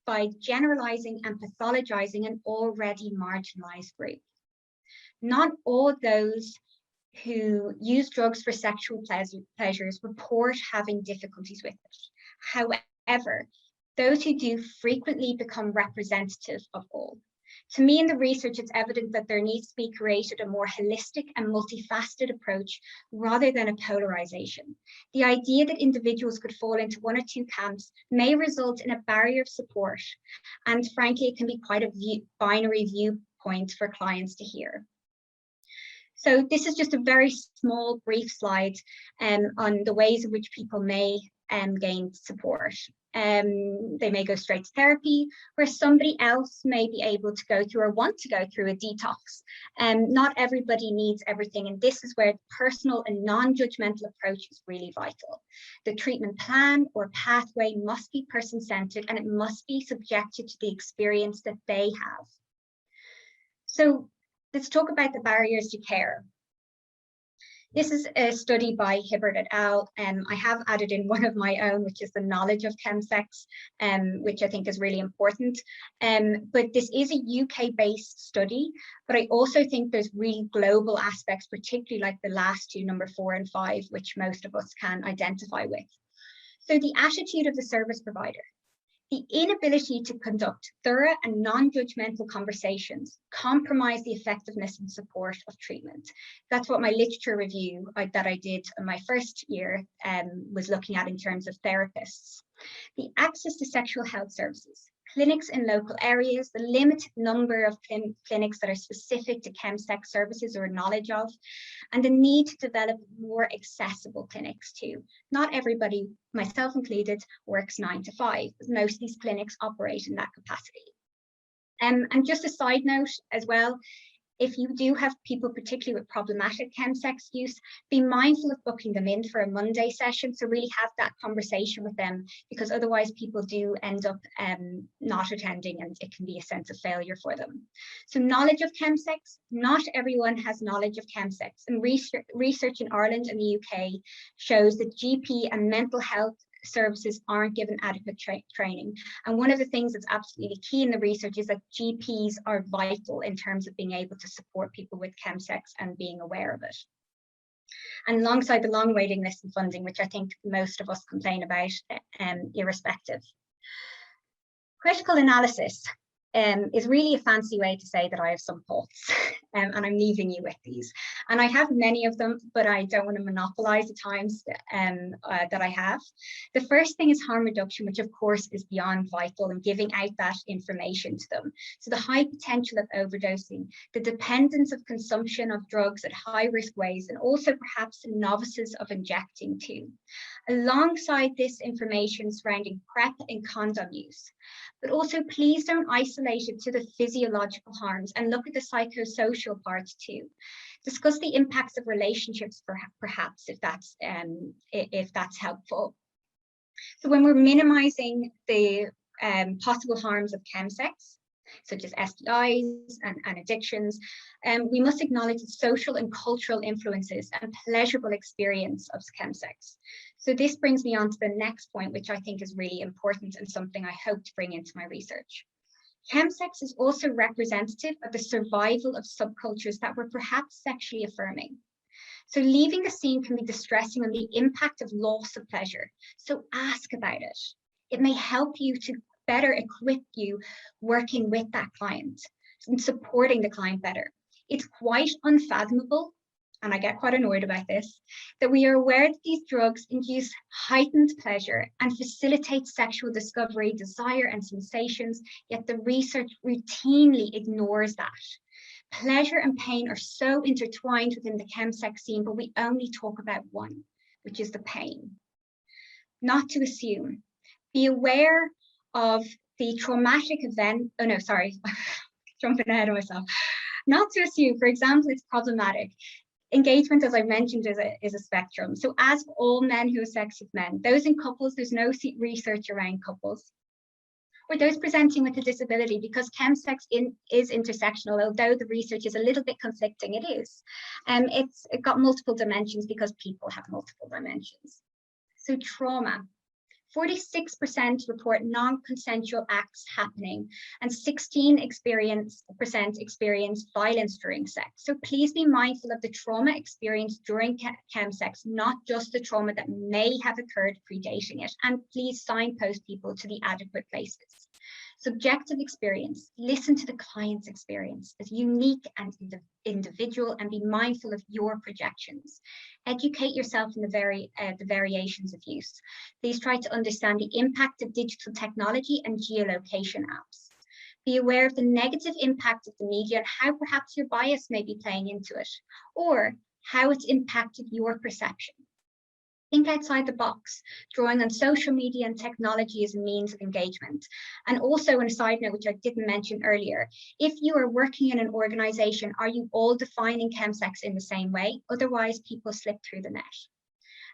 by generalizing and pathologizing an already marginalized group. Not all those who use drugs for sexual pleasures report having difficulties with it. However, those who do frequently become representative of all. To me, in the research, it's evident that there needs to be created a more holistic and multifaceted approach rather than a polarization. The idea that individuals could fall into one or two camps may result in a barrier of support, and frankly, it can be quite a binary viewpoint for clients to hear. So this is just a very small, brief slide on the ways in which people may gain support. They may go straight to therapy, where somebody else may be able to go through or want to go through a detox. Not everybody needs everything, and this is where the personal and non-judgmental approach is really vital. The treatment plan or pathway must be person-centered, and it must be subjected to the experience that they have. So let's talk about the barriers to care. This is a study by Hibbert et al. I have added in one of my own, which is the knowledge of ChemSex, which I think is really important. But this is a UK-based study, but I also think there's really global aspects, particularly like the last two, number 4 and 5, which most of us can identify with. So the attitude of the service provider. The inability to conduct thorough and non-judgmental conversations compromise the effectiveness and support of treatment. That's what my literature review that I did in my first year was looking at in terms of therapists. The access to sexual health services. clinics in local areas, the limited number of clinics that are specific to ChemSex services or knowledge of, and the need to develop more accessible clinics too. Not everybody, myself included, works 9 to 5, but most of these clinics operate in that capacity. And just a side note as well, if you do have people particularly with problematic ChemSex use, be mindful of booking them in for a Monday session. So really have that conversation with them, because otherwise people do end up not attending, and it can be a sense of failure for them. So knowledge of ChemSex, not everyone has knowledge of ChemSex. And research in Ireland and the UK shows that GP and mental health services aren't given adequate training. And one of the things that's absolutely key in the research is that GPs are vital in terms of being able to support people with ChemSex and being aware of it. And alongside the long waiting list and funding, which I think most of us complain about, irrespective. Critical analysis is really a fancy way to say that I have some thoughts, and I'm leaving you with these. And I have many of them, but I don't want to monopolize the times that I have. The first thing is harm reduction, which of course is beyond vital, and giving out that information to them. So the high potential of overdosing, the dependence of consumption of drugs at high risk ways, and also perhaps the novices of injecting too. Alongside this information surrounding PrEP and condom use. But also please don't isolate it to the physiological harms, and look at the psychosocial parts too. Discuss the impacts of relationships perhaps, if that's helpful. So when we're minimizing the possible harms of ChemSex, such as STIs and addictions, we must acknowledge the social and cultural influences and pleasurable experience of ChemSex. So this brings me on to the next point, which I think is really important and something I hope to bring into my research. ChemSex is also representative of the survival of subcultures that were perhaps sexually affirming. So leaving the scene can be distressing on the impact of loss of pleasure. So ask about it. It may help you to better equip you working with that client and supporting the client better. It's quite unfathomable, and I get quite annoyed about this, that we are aware that these drugs induce heightened pleasure and facilitate sexual discovery, desire, and sensations, yet the research routinely ignores that. Pleasure and pain are so intertwined within the ChemSex scene, but we only talk about one, which is the pain. Not to assume. Be aware of the traumatic event, oh no, sorry, jumping ahead of myself. Not to assume, for example, it's problematic. Engagement, as I mentioned, is a spectrum. So ask all men who have sex with men. Those in couples, there's no research around couples. Or those presenting with a disability, because ChemSex is intersectional, although the research is a little bit conflicting, it is. It got multiple dimensions because people have multiple dimensions. So trauma. 46% report non-consensual acts happening, and 16% experience violence during sex. So please be mindful of the trauma experienced during ChemSex, not just the trauma that may have occurred predating it. And please signpost people to the adequate places. Subjective experience, listen to the client's experience as unique and individual, and be mindful of your projections. Educate yourself in the variations of use. Please try to understand the impact of digital technology and geolocation apps. Be aware of the negative impact of the media and how perhaps your bias may be playing into it, or how it's impacted your perception. Think outside the box, drawing on social media and technology as a means of engagement. And also, on a side note, which I didn't mention earlier, if you are working in an organization, are you all defining ChemSex in the same way? Otherwise, people slip through the net.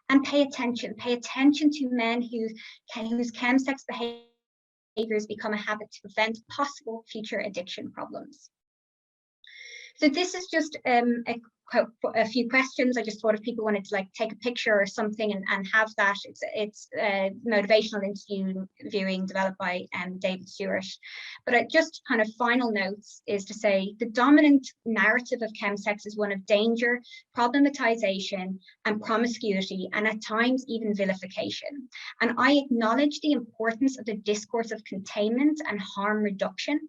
And pay attention to men whose ChemSex behaviors become a habit to prevent possible future addiction problems. So this is just a few questions. I just thought if people wanted to take a picture or something and have that, it's motivational interviewing developed by David Stewart. But just kind of final notes is to say the dominant narrative of ChemSex is one of danger, problematization, and promiscuity, and at times even vilification. And I acknowledge the importance of the discourse of containment and harm reduction,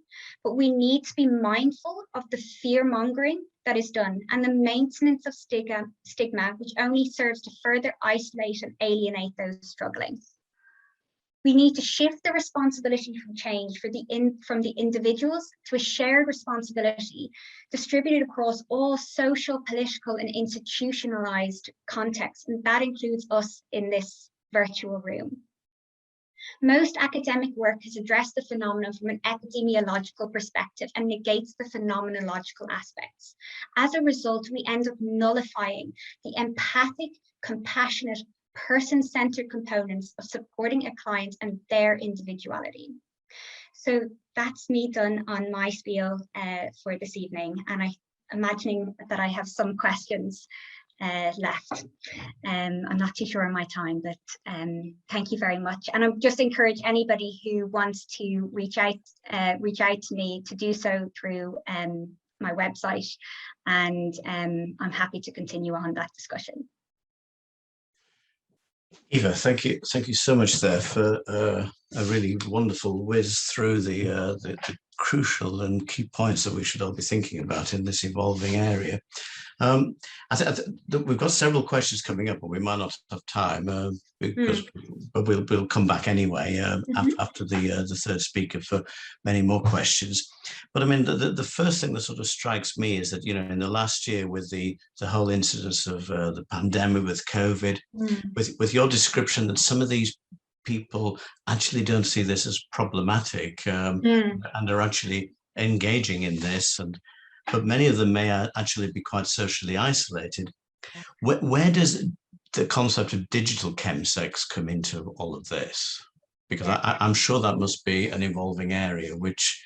but we need to be mindful of the fear-mongering that is done and the maintenance of stigma, which only serves to further isolate and alienate those struggling. We need to shift the responsibility from change from the individuals to a shared responsibility distributed across all social, political, and institutionalized contexts. And that includes us in this virtual room. Most academic work has addressed the phenomenon from an epidemiological perspective and negates the phenomenological aspects. As a result, we end up nullifying the empathic, compassionate, person-centered components of supporting a client and their individuality. So that's me done on my spiel for this evening, and I'm imagining that I have some questions left. I'm not too sure on my time, but thank you very much. And I just encourage anybody who wants to reach out to me to do so through my website, and I'm happy to continue on that discussion. Eva, thank you so much there for a really wonderful whiz through the crucial and key points that we should all be thinking about in this evolving area. We've got several questions coming up, but we might not have time but we'll come back anyway after the third speaker for many more questions. But I mean, the first thing that sort of strikes me is that, you know, in the last year with the whole incidence of the pandemic with COVID, with your description that some of these people actually don't see this as problematic and are actually engaging in this, but many of them may actually be quite socially isolated. Where does the concept of digital ChemSex come into all of this? Because I'm sure that must be an evolving area which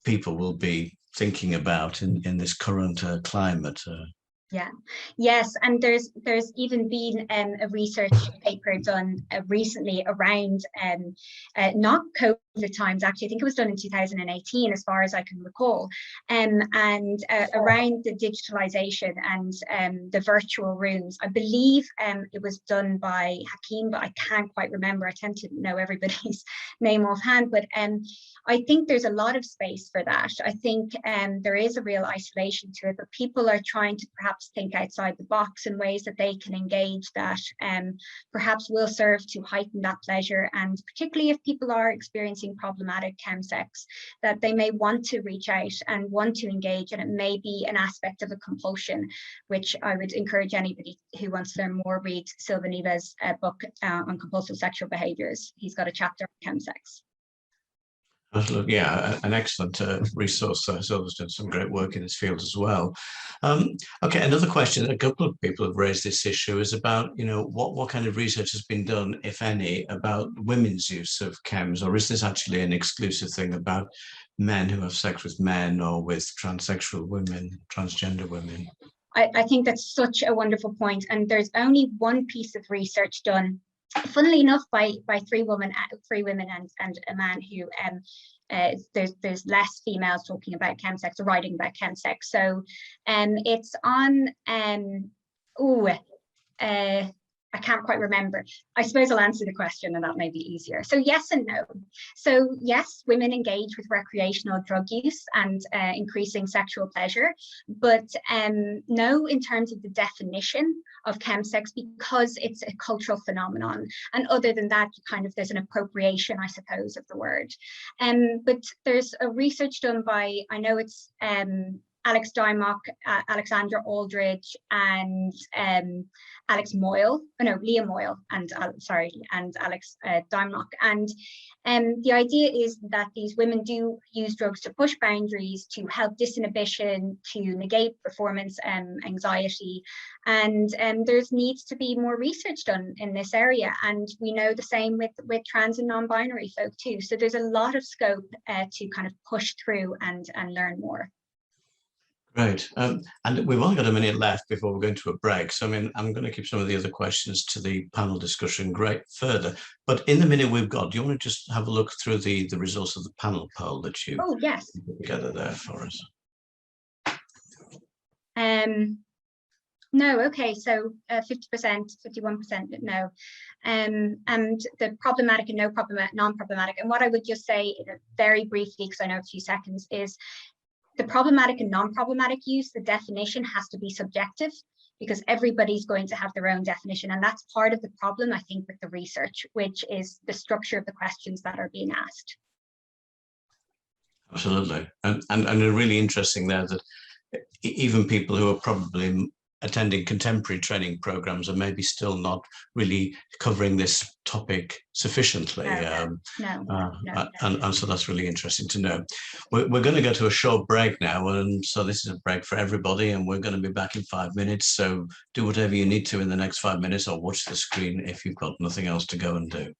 people will be thinking about in this current climate. Yeah, yes, and there's even been a research paper done recently around not COVID times, actually. I think it was done in 2018, as far as I can recall, and around the digitalization and the virtual rooms. I believe it was done by Hakeem, but I can't quite remember. I tend to know everybody's name offhand, but I think there's a lot of space for that. I think there is a real isolation to it, but people are trying to perhaps think outside the box in ways that they can engage that perhaps will serve to heighten that pleasure. And particularly if people are experiencing problematic ChemSex, that they may want to reach out and want to engage, and it may be an aspect of a compulsion, which I would encourage anybody who wants to learn more read Silva Neva's book on compulsive sexual behaviors. He's got a chapter on ChemSex. Yeah, an excellent resource. Silva's done some great work in this field as well. Okay, another question. A couple of people have raised this issue is about, you know, what kind of research has been done, if any, about women's use of chems, or is this actually an exclusive thing about men who have sex with men or with transsexual women, transgender women? I think that's such a wonderful point, and there's only one piece of research done, funnily enough, by three women and a man who there's less females talking about ChemSex or writing about ChemSex. So it's on I can't quite remember. I suppose I'll answer the question and that may be easier. So yes and no. So yes, women engage with recreational drug use and increasing sexual pleasure, but no in terms of the definition of ChemSex, because it's a cultural phenomenon. And other than that, there's an appropriation, I suppose, of the word. But there's a research done by, I know it's Alex Dymock, Alexandra Aldridge, and Leah Moyle, and Alex Dymock. And the idea is that these women do use drugs to push boundaries, to help disinhibition, to negate performance anxiety. And there needs to be more research done in this area. And we know the same with trans and non-binary folk too. So there's a lot of scope to kind of push through and learn more. Great. And we've only got a minute left before we're going to a break. So, I mean, I'm going to keep some of the other questions to the panel discussion further. But in the minute we've got, do you want to just have a look through the results of the panel poll that you put together there for us? No, okay, so 50%, 51% no. And the problematic and non-problematic. And what I would just say very briefly, because I know a few seconds, is the problematic and non-problematic use, the definition has to be subjective, because everybody's going to have their own definition. And that's part of the problem, I think, with the research, which is the structure of the questions that are being asked. Absolutely. And really interesting there that even people who are probably attending contemporary training programs are maybe still not really covering this topic sufficiently. And so that's really interesting to know. We're going to go to a short break now, and so this is a break for everybody, and we're going to be back in 5 minutes. So do whatever you need to in the next 5 minutes, or watch the screen if you've got nothing else to go and do.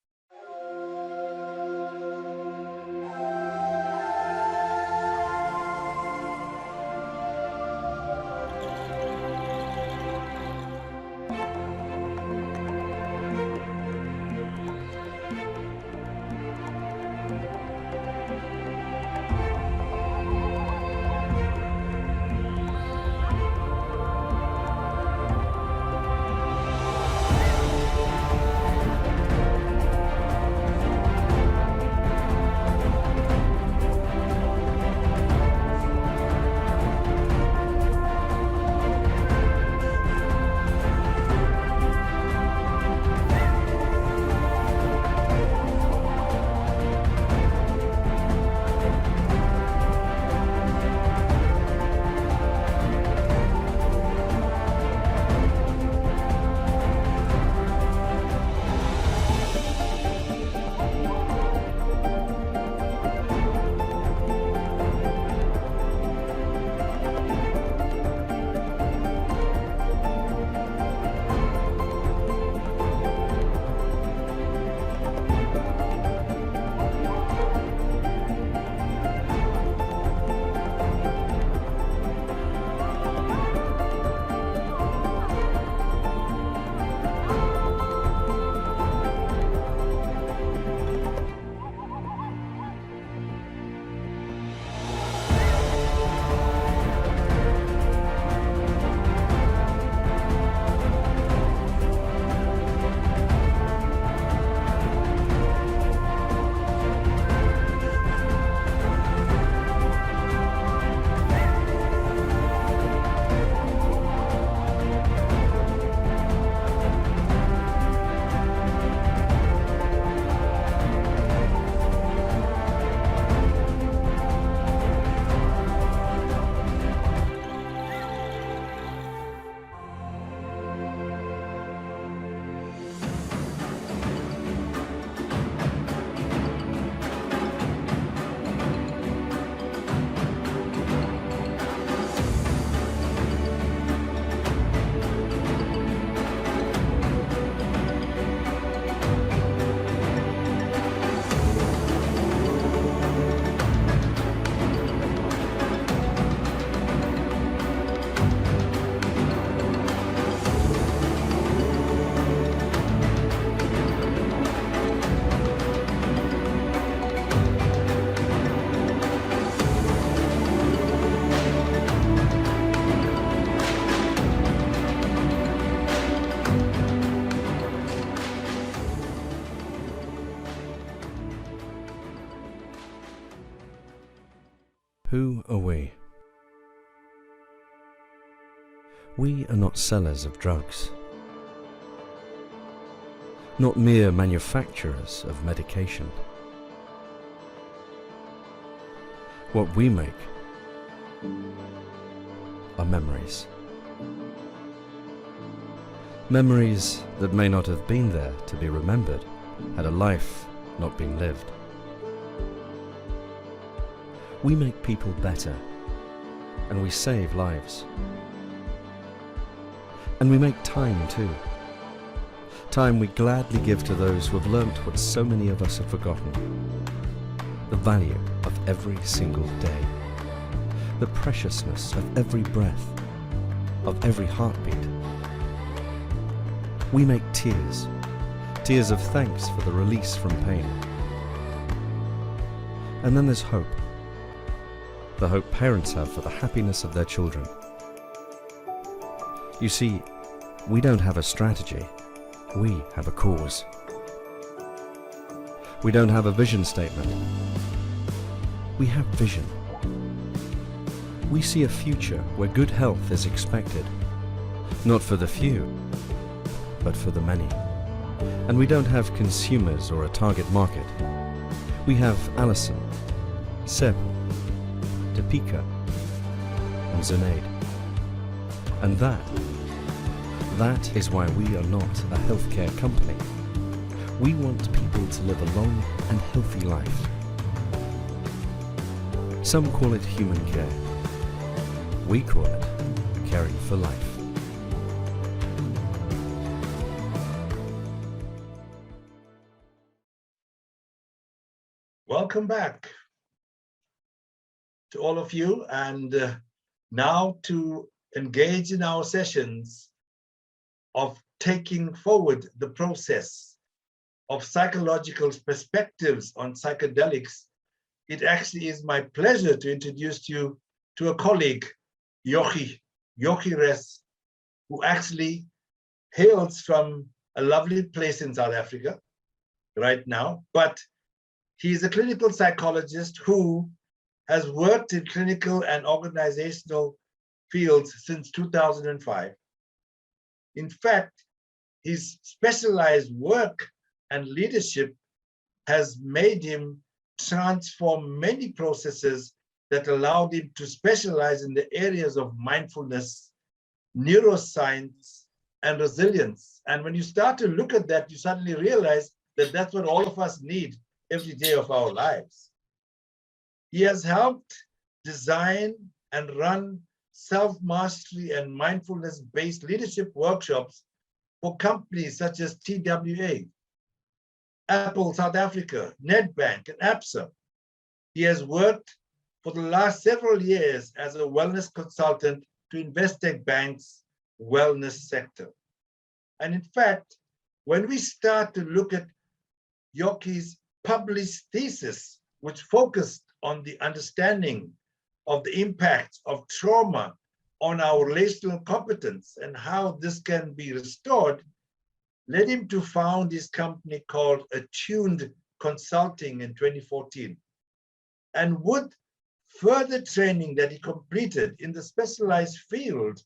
Who are we? We are not sellers of drugs, not mere manufacturers of medication. What we make are memories. Memories that may not have been there to be remembered had a life not been lived. We make people better, and we save lives. And we make time too. Time we gladly give to those who have learnt what so many of us have forgotten. The value of every single day. The preciousness of every breath, of every heartbeat. We make tears, tears of thanks for the release from pain. And then there's hope. The hope parents have for the happiness of their children. You see, we don't have a strategy, we have a cause. We don't have a vision statement, we have vision. We see a future where good health is expected, not for the few, but for the many. And we don't have consumers or a target market. We have Alison, Seb, Deepika, and Zunaid. And that is why we are not a healthcare company. We want people to live a long and healthy life. Some call it human care. We call it caring for life. Welcome back to all of you, and now to engage in our sessions of taking forward the process of psychological perspectives on psychedelics. It actually is my pleasure to introduce you to a colleague, Yochi Res, who actually hails from a lovely place in South Africa right now, but he is a clinical psychologist who has worked in clinical and organizational fields since 2005. In fact, his specialized work and leadership has made him transform many processes that allowed him to specialize in the areas of mindfulness, neuroscience, and resilience. And when you start to look at that, you suddenly realize that that's what all of us need every day of our lives. He has helped design and run self-mastery and mindfulness-based leadership workshops for companies such as TWA, Apple South Africa, Nedbank, and ABSA. He has worked for the last several years as a wellness consultant to Investec Bank's wellness sector. And in fact, when we start to look at Yochi's published thesis, which focused on the understanding of the impact of trauma on our relational competence and how this can be restored, led him to found his company called Attuned Consulting in 2014. And with further training that he completed in the specialized field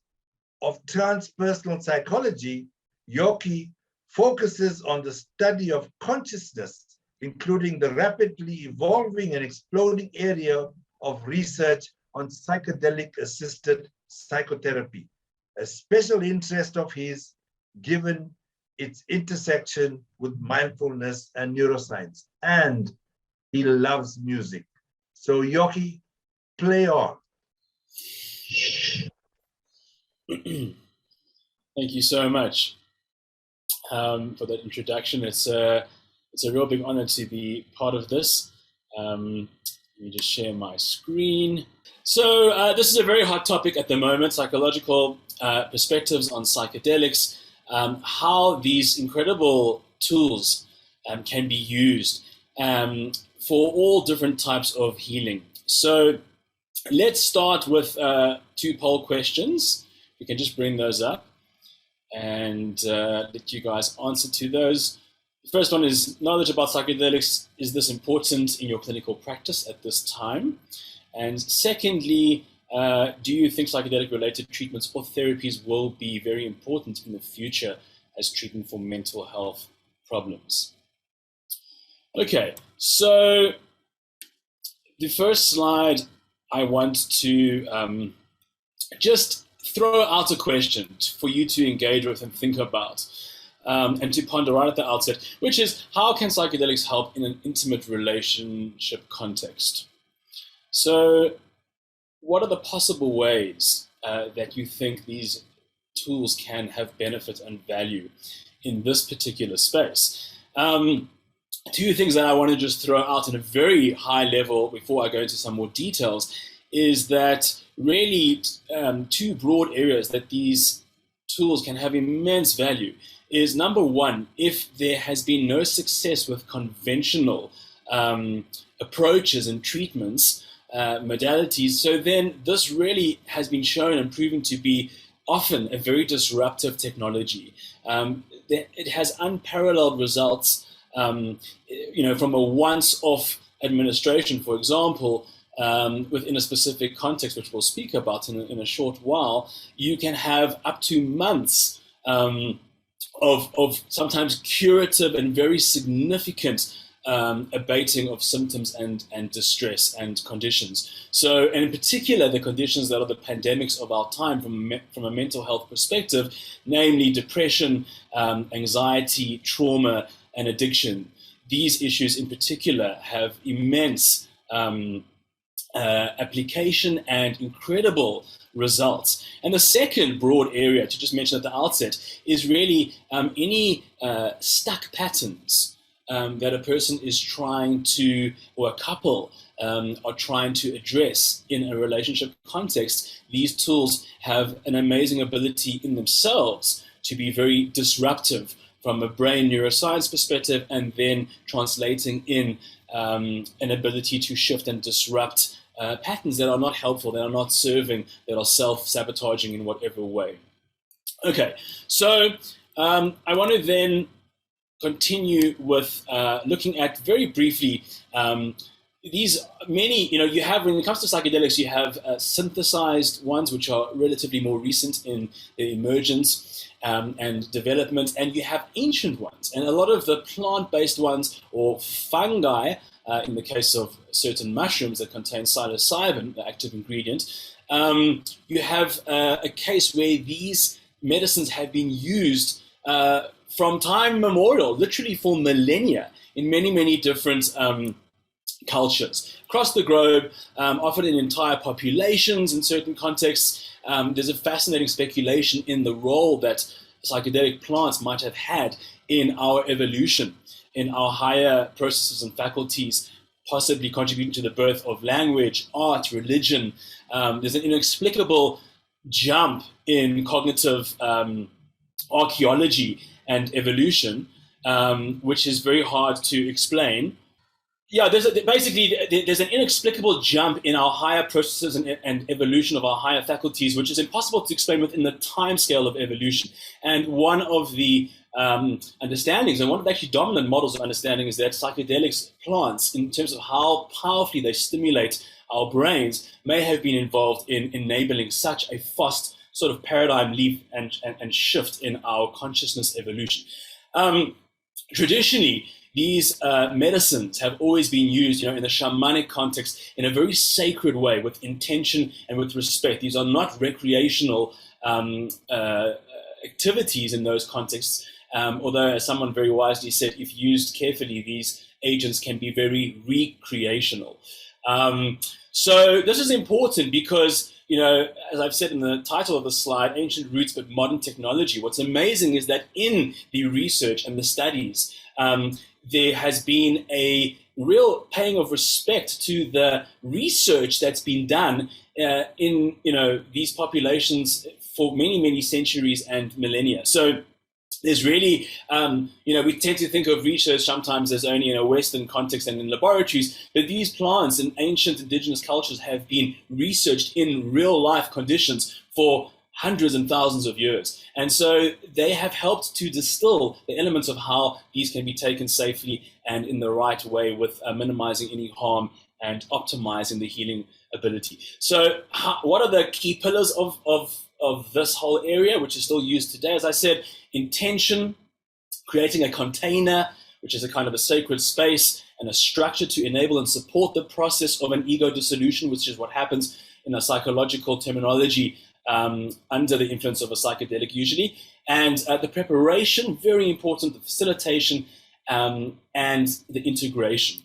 of transpersonal psychology, Yochi focuses on the study of consciousness, including the rapidly evolving and exploding area of research on psychedelic-assisted psychotherapy, a special interest of his given its intersection with mindfulness and neuroscience. And he loves music. So Yochi, play on. Thank you so much for that introduction. It's a real big honor to be part of this. Let me just share my screen. So this is a very hot topic at the moment, psychological perspectives on psychedelics, how these incredible tools can be used for all different types of healing. So let's start with 2 poll questions. We can just bring those up and let you guys answer to those. The first one is knowledge about psychedelics. Is this important in your clinical practice at this time? And secondly, do you think psychedelic-related treatments or therapies will be very important in the future as treatment for mental health problems? Okay, so the first slide, I want to just throw out a question for you to engage with and think about and to ponder right at the outset, which is, how can psychedelics help in an intimate relationship context? So what are the possible ways that you think these tools can have benefit and value in this particular space? 2 things that I want to just throw out in a very high level before I go into some more details is that really 2 broad areas that these tools can have immense value is, number one, if there has been no success with conventional approaches and treatments, modalities, so then this really has been shown and proven to be often a very disruptive technology. It has unparalleled results, from a once-off administration, for example, within a specific context, which we'll speak about in a short while, you can have up to months of sometimes curative and very significant abating of symptoms and distress and conditions. So, and in particular, the conditions that are the pandemics of our time from a mental health perspective, namely depression, anxiety, trauma, and addiction. These issues in particular have immense application and incredible results. And the second broad area to just mention at the outset is really any stuck patterns that a person is trying to, or a couple are trying to address in a relationship context. These tools have an amazing ability in themselves to be very disruptive from a brain neuroscience perspective, and then translating in an ability to shift and disrupt patterns that are not helpful, that are not serving, that are self-sabotaging in whatever way. Okay, so I want to then continue with looking at very briefly these many, you have, when it comes to psychedelics, you have synthesized ones, which are relatively more recent in their emergence and development, and you have ancient ones. And a lot of the plant-based ones, or fungi, in the case of certain mushrooms that contain psilocybin, the active ingredient, you have a case where these medicines have been used from time immemorial, literally for millennia, in many, many different cultures across the globe, often in entire populations in certain contexts. There's a fascinating speculation in the role that psychedelic plants might have had in our evolution, in our higher processes and faculties, possibly contributing to the birth of language, art, religion. There's an inexplicable jump in cognitive archaeology and evolution, which is very hard to explain. Yeah, there's an inexplicable jump in our higher processes and evolution of our higher faculties, which is impossible to explain within the time scale of evolution. And one of the understandings, and one of the actually dominant models of understanding, is that psychedelics plants, in terms of how powerfully they stimulate our brains, may have been involved in enabling such a fast sort of paradigm leap and shift in our consciousness evolution. Traditionally, these medicines have always been used, in a shamanic context, in a very sacred way, with intention and with respect. These are not recreational activities in those contexts, although, as someone very wisely said, if used carefully, these agents can be very recreational. So this is important because, as I've said in the title of the slide, ancient roots but modern technology. What's amazing is that in the research and the studies, there has been a real paying of respect to the research that's been done in these populations for many, many centuries and millennia. So there's really, we tend to think of research sometimes as only in a Western context and in laboratories, but these plants in ancient indigenous cultures have been researched in real life conditions for hundreds and thousands of years. And so they have helped to distill the elements of how these can be taken safely and in the right way, with minimizing any harm and optimizing the healing ability. So what are the key pillars of this whole area, which is still used today? As I said, intention, creating a container, which is a kind of a sacred space and a structure to enable and support the process of an ego dissolution, which is what happens in a psychological terminology under the influence of a psychedelic usually. And the preparation, very important, the facilitation and the integration.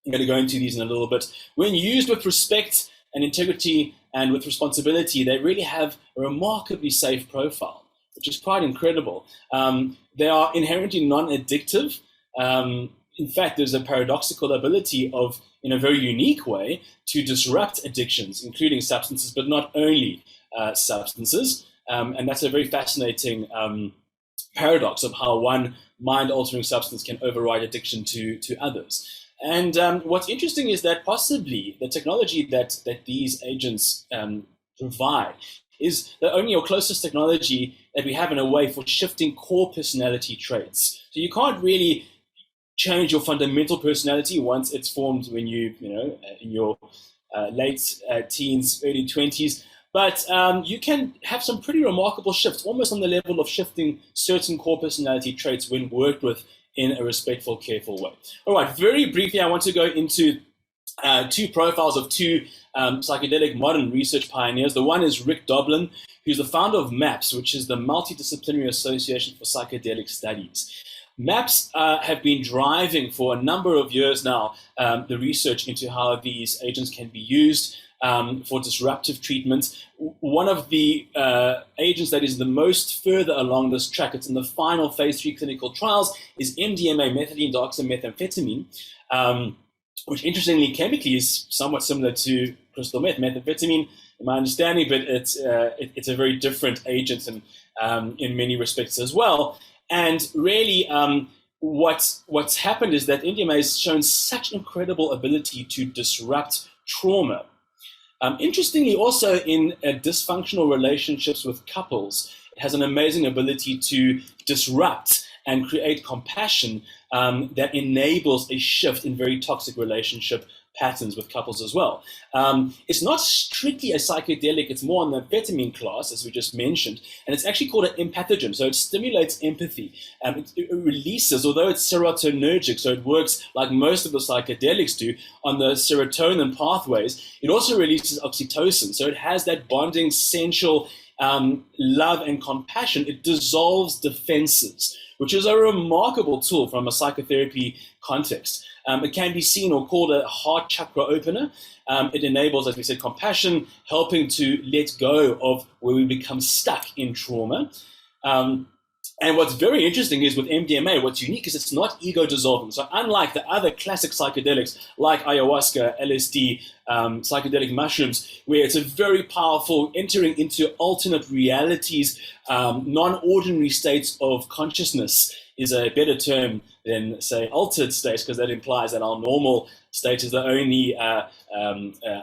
I'm going to go into these in a little bit. When used with respect and integrity and with responsibility, they really have a remarkably safe profile, which is quite incredible. They are inherently non-addictive. In fact, there's a paradoxical ability of, in a very unique way, to disrupt addictions, including substances, but not only substances. And that's a very fascinating paradox of how one mind-altering substance can override addiction to others. And what's interesting is that possibly the technology that these agents provide is the only or closest technology that we have in a way for shifting core personality traits. So you can't really change your fundamental personality once it's formed when in your late teens, early 20s. But you can have some pretty remarkable shifts, almost on the level of shifting certain core personality traits when worked with in a respectful, careful way. All right, very briefly, I want to go into two profiles of two psychedelic modern research pioneers. The one is Rick Doblin, who's the founder of MAPS, which is the Multidisciplinary Association for Psychedelic Studies. MAPS have been driving for a number of years now the research into how these agents can be used for disruptive treatment. One of the agents that is the most further along this track, it's in the final phase 3 clinical trials, is MDMA, methylene dioxymethamphetamine, which interestingly chemically is somewhat similar to crystal meth, methamphetamine, in my understanding, but it's a very different agent in many respects as well. And really, what's happened is that MDMA has shown such incredible ability to disrupt trauma. Interestingly, also in dysfunctional relationships with couples, it has an amazing ability to disrupt and create compassion that enables a shift in very toxic relationship patterns with couples as well. It's not strictly a psychedelic, it's more on the amphetamine class, as we just mentioned, and it's actually called an empathogen, so it stimulates empathy. It releases, although it's serotonergic, so it works like most of the psychedelics do on the serotonin pathways, it also releases oxytocin, so it has that bonding, sensual love and compassion. It dissolves defenses, which is a remarkable tool from a psychotherapy context. It can be seen or called a heart chakra opener. It enables, as we said, compassion, helping to let go of where we become stuck in trauma. And what's very interesting is with MDMA, what's unique is it's not ego dissolving. So unlike the other classic psychedelics like ayahuasca, LSD, psychedelic mushrooms, where it's a very powerful entering into alternate realities, non-ordinary states of consciousness is a better term than, say, altered states, because that implies that our normal state is the only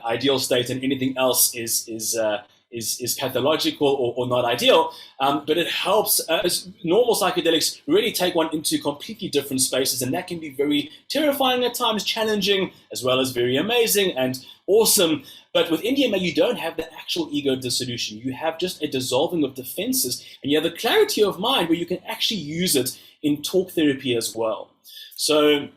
ideal state, and anything else is pathological or not ideal. But it helps normal psychedelics really take one into completely different spaces, and that can be very terrifying at times, challenging, as well as very amazing and awesome. But with MDMA, you don't have the actual ego dissolution. You have just a dissolving of defenses, and you have the clarity of mind where you can actually use it in talk therapy as well. So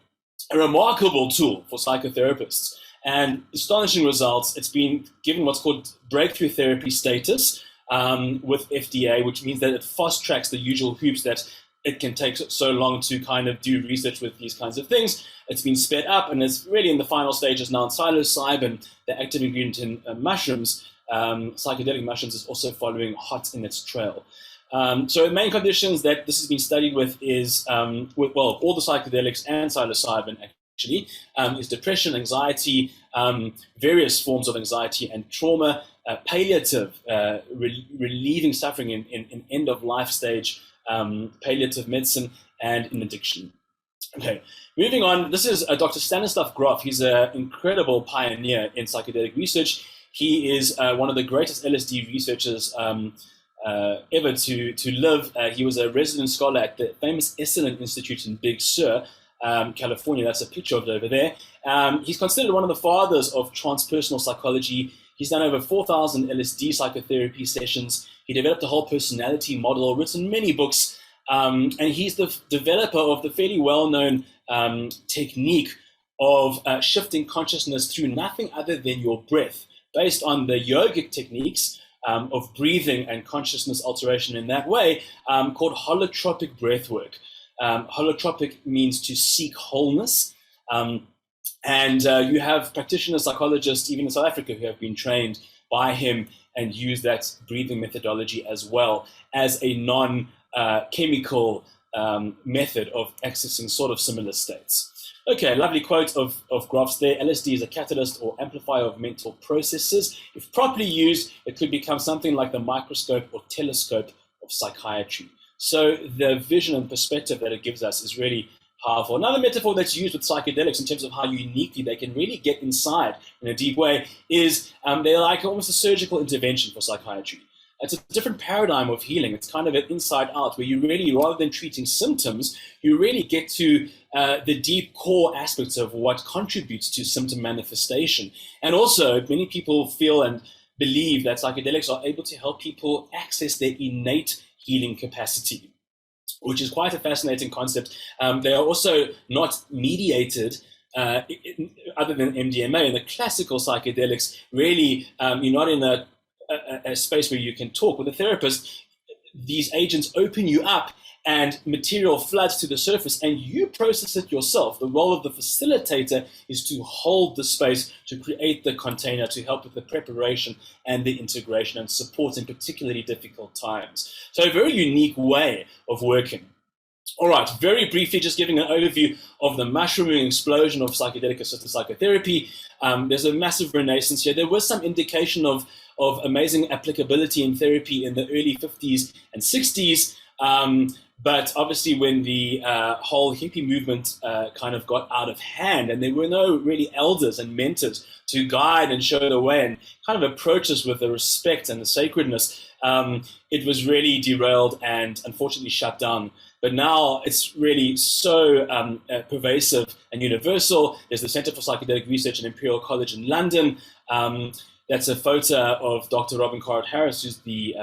a remarkable tool for psychotherapists. And astonishing results. It's been given what's called breakthrough therapy status with FDA, which means that it fast tracks the usual hoops that it can take so long to kind of do research with these kinds of things. It's been sped up, and it's really in the final stages now. And psilocybin, the active ingredient in mushrooms, psychedelic mushrooms, is also following hot in its trail. So the main conditions that this has been studied with is, all the psychedelics and psilocybin actually, is depression, anxiety, various forms of anxiety and trauma, palliative, relieving suffering in end-of-life stage, palliative medicine, and in addiction. Okay, moving on, this is Dr. Stanislav Grof. He's an incredible pioneer in psychedelic research. He is one of the greatest LSD researchers ever to live. He was a resident scholar at the famous Esalen Institute in Big Sur, California. That's a picture of it over there. He's considered one of the fathers of transpersonal psychology. He's done over 4,000 LSD psychotherapy sessions. He developed a whole personality model, written many books, and he's the developer of the fairly well-known technique of shifting consciousness through nothing other than your breath, based on the yogic techniques of breathing and consciousness alteration in that way, called holotropic breathwork. Holotropic means to seek wholeness. And you have practitioners, psychologists, even in South Africa, who have been trained by him and use that breathing methodology as well as a non-chemical method of accessing sort of similar states. Okay, lovely quote of Grof's there. LSD is a catalyst or amplifier of mental processes. If properly used, it could become something like the microscope or telescope of psychiatry. So the vision and perspective that it gives us is really powerful. Another metaphor that's used with psychedelics in terms of how uniquely they can really get inside in a deep way is they're like almost a surgical intervention for psychiatry. It's a different paradigm of healing. It's kind of an inside out, where you really, rather than treating symptoms, you really get to the deep core aspects of what contributes to symptom manifestation. And also, many people feel and believe that psychedelics are able to help people access their innate healing capacity, which is quite a fascinating concept. They are also not mediated other than MDMA. And the classical psychedelics, really, you're not in a space where you can talk with a therapist. These agents open you up and material floods to the surface and you process it yourself. The role of the facilitator is to hold the space, to create the container, to help with the preparation and the integration and support in particularly difficult times. So a very unique way of working. All right, very briefly, just giving an overview of the mushrooming explosion of psychedelic-assisted psychotherapy. There's a massive renaissance here. There was some indication of amazing applicability in therapy in the early 50s and 60s. But obviously when the whole hippie movement kind of got out of hand and there were no really elders and mentors to guide and show the way and kind of approach us with the respect and the sacredness, it was really derailed and unfortunately shut down. But now it's really so pervasive and universal. There's the Center for Psychedelic Research at Imperial College in London. That's a photo of Dr. Robin Carhart-Harris, who's the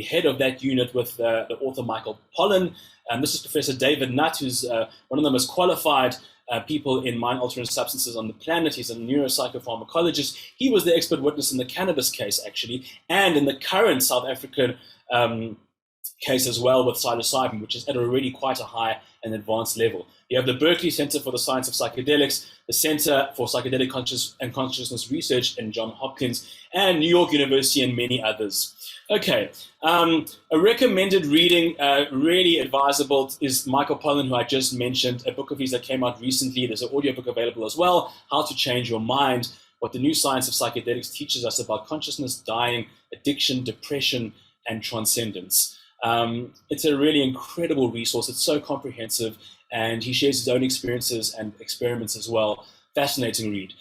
head of that unit with the author Michael Pollan. This is Professor David Nutt, who's one of the most qualified people in mind-altering substances on the planet. He's a neuropsychopharmacologist. He was the expert witness in the cannabis case, actually, and in the current South African case as well with psilocybin, which is at already quite a high and advanced level. You have the Berkeley Center for the Science of Psychedelics, the Center for Psychedelic Consciousness Research in Johns Hopkins, and New York University, and many others. Okay, a recommended reading, really advisable, is Michael Pollan, who I just mentioned, a book of his that came out recently. There's an audiobook available as well, How to Change Your Mind, What the New Science of Psychedelics Teaches Us About Consciousness, Dying, Addiction, Depression, and Transcendence. It's a really incredible resource. It's so comprehensive, and he shares his own experiences and experiments as well. Fascinating read.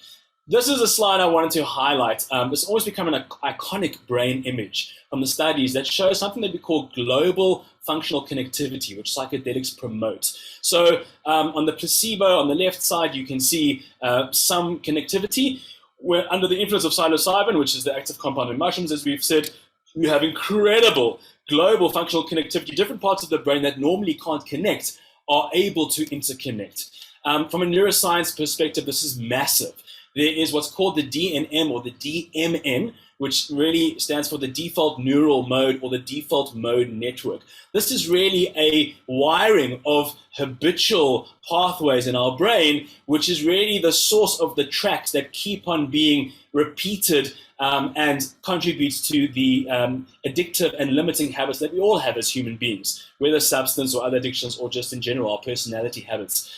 This is a slide I wanted to highlight. It's always become an iconic brain image from the studies that shows something that we call global functional connectivity, which psychedelics promote. So on the placebo, on the left side, you can see some connectivity. Where under the influence of psilocybin, which is the active compound in mushrooms, as we've said, you have incredible global functional connectivity. Different parts of the brain that normally can't connect are able to interconnect. From a neuroscience perspective, this is massive. There is what's called the DNM or the DMN, which really stands for the default neural mode or the default mode network. This is really a wiring of habitual pathways in our brain, which is really the source of the tracks that keep on being repeated and contributes to the addictive and limiting habits that we all have as human beings, whether substance or other addictions or just in general, our personality habits.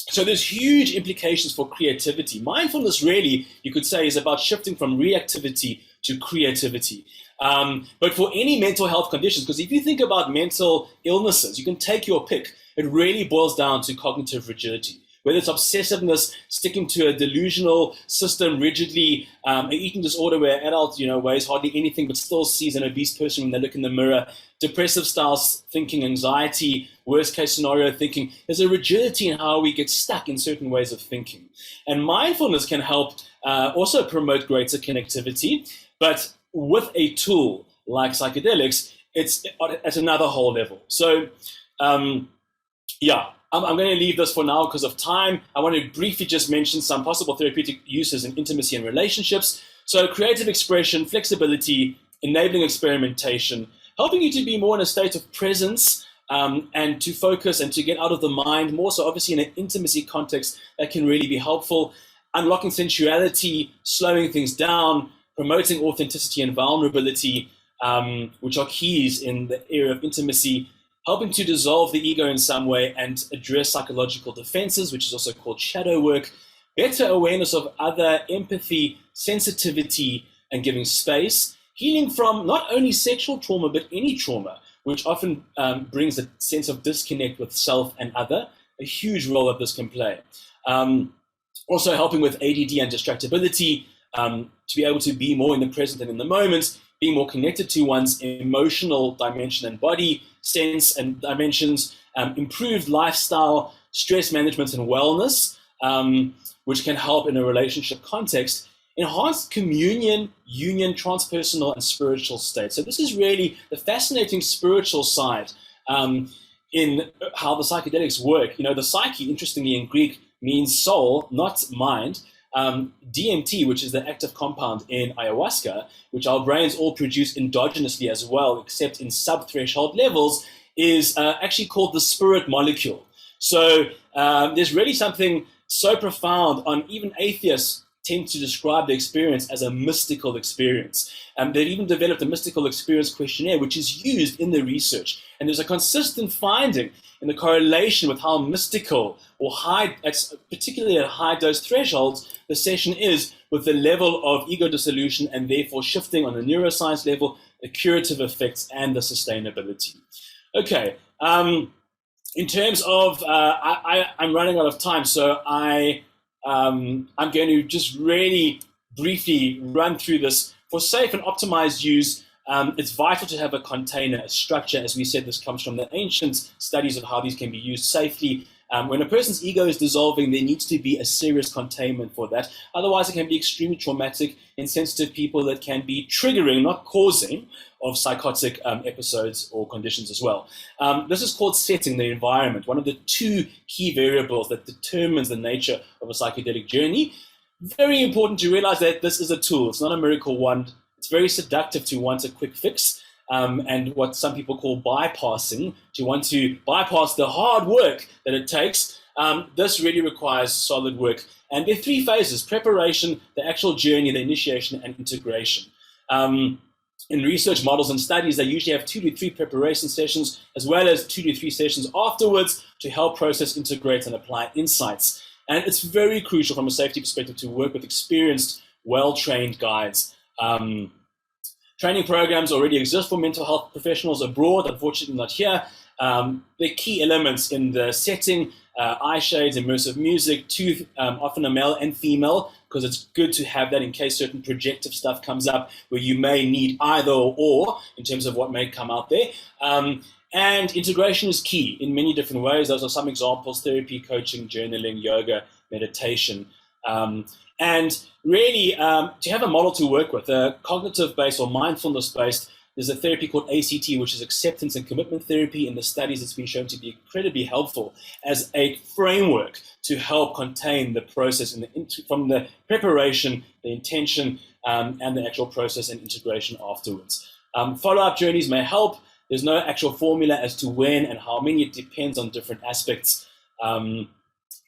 So there's huge implications for creativity. Mindfulness really, you could say, is about shifting from reactivity to creativity. But for any mental health conditions, because if you think about mental illnesses, you can take your pick. It really boils down to cognitive rigidity. Whether it's obsessiveness, sticking to a delusional system rigidly, an eating disorder where adults, weighs hardly anything but still sees an obese person when they look in the mirror, depressive styles thinking, anxiety, worst case scenario thinking. There's a rigidity in how we get stuck in certain ways of thinking. And mindfulness can help also promote greater connectivity, but with a tool like psychedelics, it's at another whole level. So, I'm going to leave this for now because of time. I want to briefly just mention some possible therapeutic uses in intimacy and relationships. So creative expression, flexibility, enabling experimentation, helping you to be more in a state of presence and to focus and to get out of the mind more. So obviously in an intimacy context, that can really be helpful. Unlocking sensuality, slowing things down, promoting authenticity and vulnerability, which are keys in the area of intimacy. Helping to dissolve the ego in some way and address psychological defenses, which is also called shadow work. Better awareness of other, empathy, sensitivity, and giving space. Healing from not only sexual trauma, but any trauma, which often brings a sense of disconnect with self and other. A huge role that this can play. Also helping with ADD and distractibility, to be able to be more in the present and in the moment. being more connected to one's emotional dimension and body sense and dimensions, improved lifestyle, stress management and wellness, which can help in a relationship context, enhanced communion, union, transpersonal and spiritual state. So this is really the fascinating spiritual side in how the psychedelics work. You know, the psyche, interestingly in Greek, means soul, not mind. DMT, which is the active compound in ayahuasca, which our brains all produce endogenously as well, except in sub-threshold levels, is actually called the spirit molecule. So there's really something so profound on even atheists tend to describe the experience as a mystical experience. They've even developed a mystical experience questionnaire, which is used in the research. And there's a consistent finding in the correlation with how mystical or high, particularly at high dose thresholds, the session is with the level of ego dissolution and therefore shifting on the neuroscience level, the curative effects and the sustainability. Okay, in terms of, I'm running out of time, so I'm going to just really briefly run through this. For safe and optimized use, it's vital to have a container, a structure. As we said, this comes from the ancient studies of how these can be used safely. When a person's ego is dissolving, there needs to be a serious containment for that. Otherwise, it can be extremely traumatic in sensitive people that can be triggering, not causing, of psychotic episodes or conditions as well. This is called setting, the environment, one of the two key variables that determines the nature of a psychedelic journey. Very important to realize that this is a tool. It's not a miracle wand. It's very seductive to want a quick fix, and what some people call bypassing, to want to bypass the hard work that it takes. This really requires solid work. And there are three phases: preparation, the actual journey, the initiation, and integration. In research models and studies, they usually have 2 to 3 preparation sessions, as well as 2 to 3 sessions afterwards to help process, integrate, and apply insights. And it's very crucial from a safety perspective to work with experienced, well-trained guides. Training programs already exist for mental health professionals abroad, unfortunately not here. The key elements in the setting, eye shades, immersive music, often a male and female, because it's good to have that in case certain projective stuff comes up where you may need either or in terms of what may come out there. And integration is key in many different ways. Those are some examples: therapy, coaching, journaling, yoga, meditation. And really, to have a model to work with, cognitive-based or mindfulness-based, there's a therapy called ACT, which is acceptance and commitment therapy. In the studies, it's been shown to be incredibly helpful as a framework to help contain the process from the preparation, the intention, and the actual process and integration afterwards. Follow-up journeys may help. There's no actual formula as to when and how many. It depends on different aspects.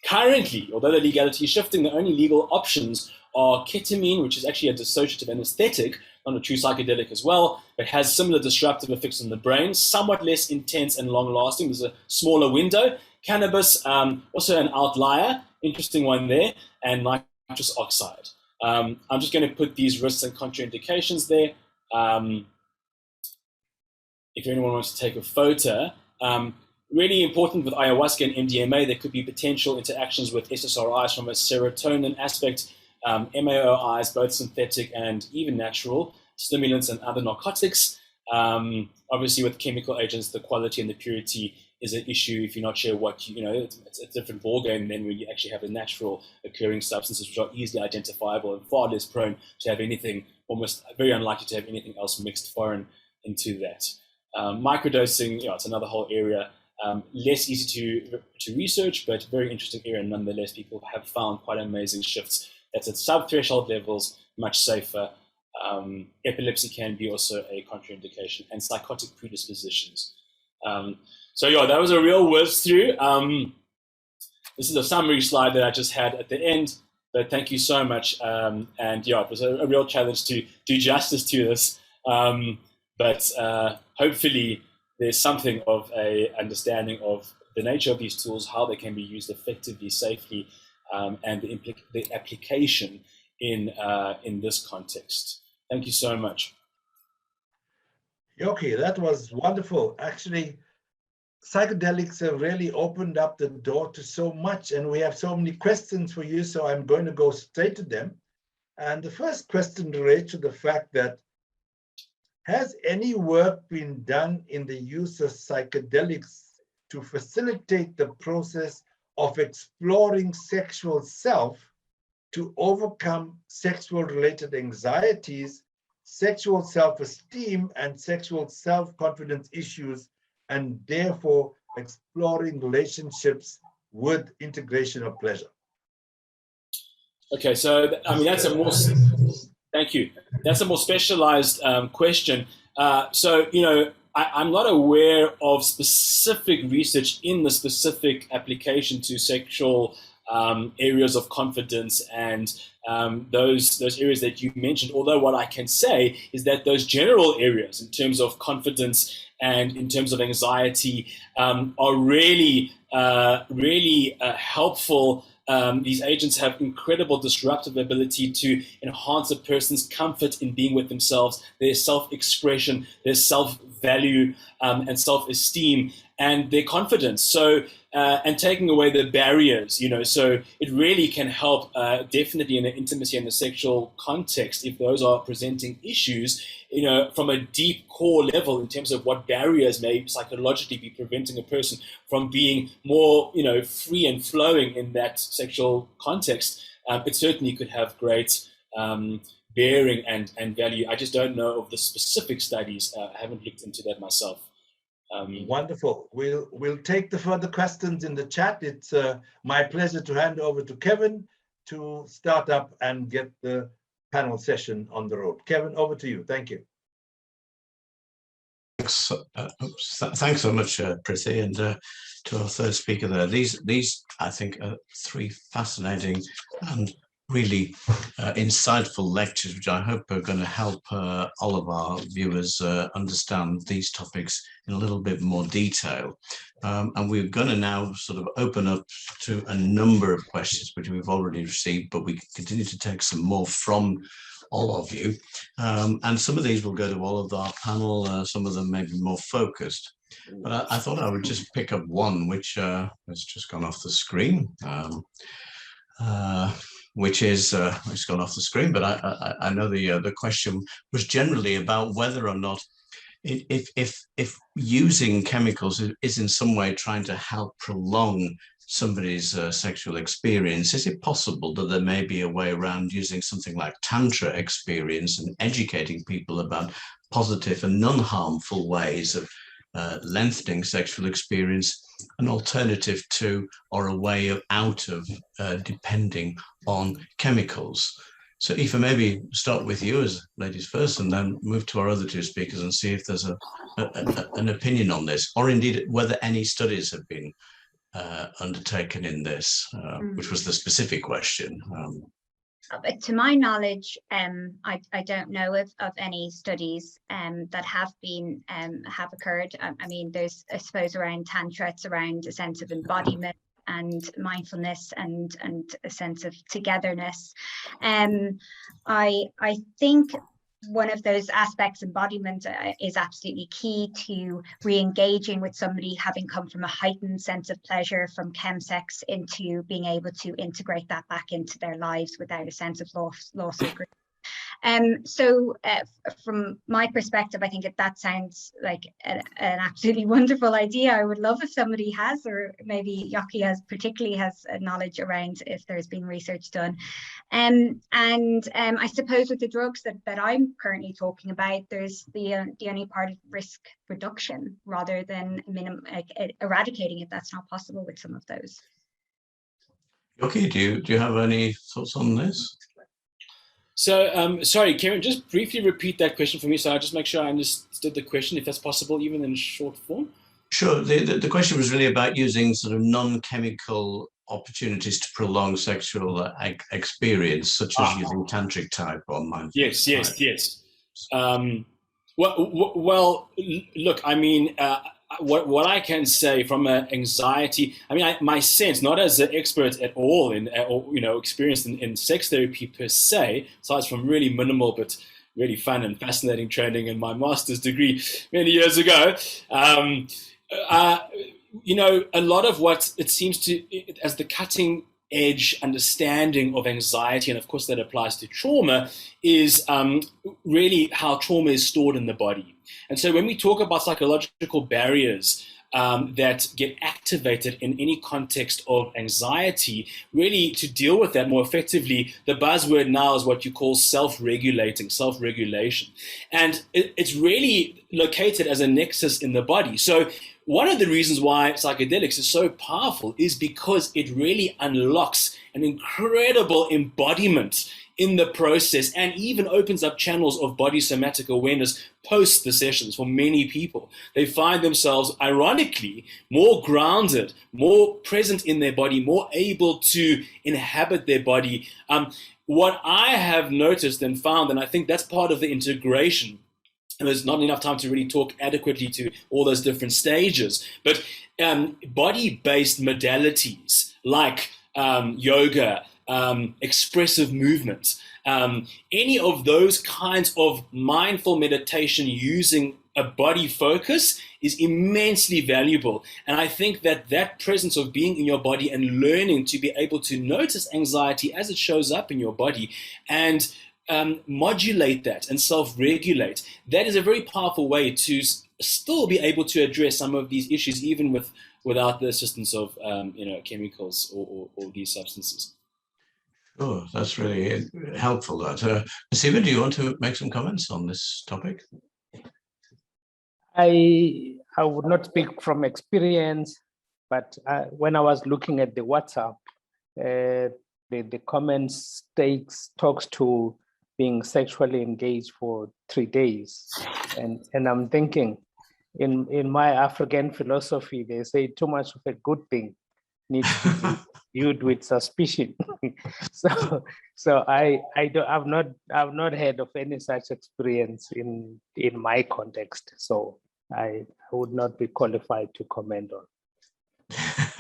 Currently, although the legality is shifting, the only legal options are ketamine, which is actually a dissociative anesthetic, not a true psychedelic as well, but has similar disruptive effects on the brain, somewhat less intense and long-lasting. There's a smaller window. Cannabis, also an outlier, interesting one there, and nitrous oxide. I'm just going to put these risks and contraindications there. If anyone wants to take a photo, really important with ayahuasca and MDMA, there could be potential interactions with SSRIs from a serotonin aspect, MAOIs, both synthetic and even natural, stimulants and other narcotics. Obviously with chemical agents, the quality and the purity is an issue. If you're not sure what, it's a different ballgame than when you actually have the natural occurring substances, which are easily identifiable and far less prone to have anything, almost very unlikely to have anything else mixed foreign into that. Microdosing, it's another whole area. Less easy to research, but very interesting area nonetheless. People have found quite amazing shifts. That's at sub-threshold levels, much safer. Epilepsy can be also a contraindication, and psychotic predispositions. So that was a real whiz through. This is a summary slide that I just had at the end, but thank you so much. And it was a real challenge to do justice to this. But hopefully there's something of a understanding of the nature of these tools, how they can be used effectively, safely, and the application in this context. Thank you so much. Yoki, that was wonderful. Actually, psychedelics have really opened up the door to so much, and we have so many questions for you, so I'm going to go straight to them. And the first question relates to the fact that Has any work been done in the use of psychedelics to facilitate the process of exploring sexual self to overcome sexual-related anxieties, sexual self-esteem, and sexual self-confidence issues, and therefore exploring relationships with integration of pleasure? Okay, so I mean that's a more thank you. That's a more specialized question. So you know, I'm not aware of specific research in the specific application to sexual areas of confidence and those areas that you mentioned. Although what I can say is that those general areas in terms of confidence and in terms of anxiety are really helpful. These agents have incredible disruptive ability to enhance a person's comfort in being with themselves, their self-expression, their self-value and self-esteem, and their confidence. So, and taking away the barriers, you know, so it really can help definitely in the intimacy and the sexual context if those are presenting issues, you know, from a deep core level in terms of what barriers may psychologically be preventing a person from being more, you know, free and flowing in that sexual context. It certainly could have great bearing and value. I just don't know of the specific studies. I haven't looked into that myself. Wonderful. We'll take the further questions in the chat. It's my pleasure to hand over to Kevin to start up and get the panel session on the road. Kevin, over to you. Thank you. Thanks so much, Prithvi, and to our third speaker there. These I think are three fascinating and really insightful lectures, which I hope are going to help all of our viewers understand these topics in a little bit more detail. And we're going to now sort of open up to a number of questions which we've already received, but we can continue to take some more from all of you. And some of these will go to all of our panel, some of them may be more focused. But I thought I would just pick up one which has just gone off the screen. Which is it's gone off the screen, but I know the question was generally about whether or not if using chemicals is in some way trying to help prolong somebody's sexual experience, is it possible that there may be a way around using something like Tantra experience and educating people about positive and non-harmful ways of lengthening sexual experience, an alternative to or a way of out of depending on chemicals? So Aoife, maybe start with you as ladies first and then move to our other two speakers and see if there's an opinion on this, or indeed whether any studies have been undertaken in this, which was the specific question. To my knowledge, I don't know of any studies that have occurred. I mean, there's, I suppose, around Tantra, it's around a sense of embodiment and mindfulness and a sense of togetherness. I think one of those aspects, embodiment, is absolutely key to re-engaging with somebody having come from a heightened sense of pleasure from ChemSex into being able to integrate that back into their lives without a sense of loss or grief. So from my perspective, I think that sounds like an absolutely wonderful idea. I would love if somebody has, or maybe Yoki particularly has knowledge around if there's been research done. I suppose with the drugs that I'm currently talking about, there's the only part of risk reduction rather than eradicating it. That's not possible with some of those. Yoki, do you have any thoughts on this? So, sorry, Karen, just briefly repeat that question for me, so I'll just make sure I understood the question, if that's possible, even in short form. Sure. The question was really about using sort of non-chemical opportunities to prolong sexual experience, such as using tantric type or mindfulness. Yes. Well, look, I mean, what I can say from anxiety, I mean, my sense, not as an expert at all in, or experienced in sex therapy per se, aside from really minimal but really fun and fascinating training in my master's degree many years ago, a lot of what it seems to, as the cutting edge understanding of anxiety, and of course that applies to trauma, is really how trauma is stored in the body. And so when we talk about psychological barriers that get activated in any context of anxiety, really to deal with that more effectively, the buzzword now is what you call self-regulation. And it's really located as a nexus in the body. So one of the reasons why psychedelics is so powerful is because it really unlocks an incredible embodiment in the process, and even opens up channels of body somatic awareness post the sessions for many people. They find themselves, ironically, more grounded, more present in their body, more able to inhabit their body. What I have noticed and found, and I think that's part of the integration, and there's not enough time to really talk adequately to all those different stages, but body-based modalities like yoga, expressive movement, any of those kinds of mindful meditation using a body focus is immensely valuable. And I think that that presence of being in your body and learning to be able to notice anxiety as it shows up in your body and modulate that and self-regulate, that is a very powerful way to still be able to address some of these issues, even without the assistance of chemicals or these substances. Oh, that's really helpful. That Siva, do you want to make some comments on this topic? I would not speak from experience, but when I was looking at the WhatsApp, the comments talks to being sexually engaged for 3 days, and I'm thinking, in my African philosophy, they say too much of a good thing needs to be viewed with suspicion. so I've not heard of any such experience in my context. So I would not be qualified to comment on.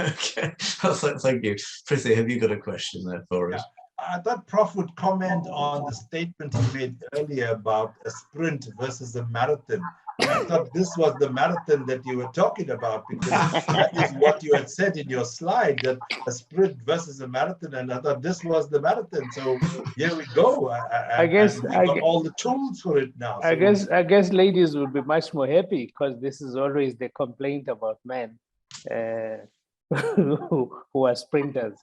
Okay, well, thank you. Prithvi, have you got a question there for us? I thought Prof would comment on the statement he made earlier about a sprint versus a marathon. I thought this was the marathon that you were talking about, because that is what you had said in your slide, that a sprint versus a marathon, and I thought this was the marathon. So here we go. I guess we got all the tools for it now. So. I guess ladies would be much more happy, because this is always the complaint about men who are sprinters.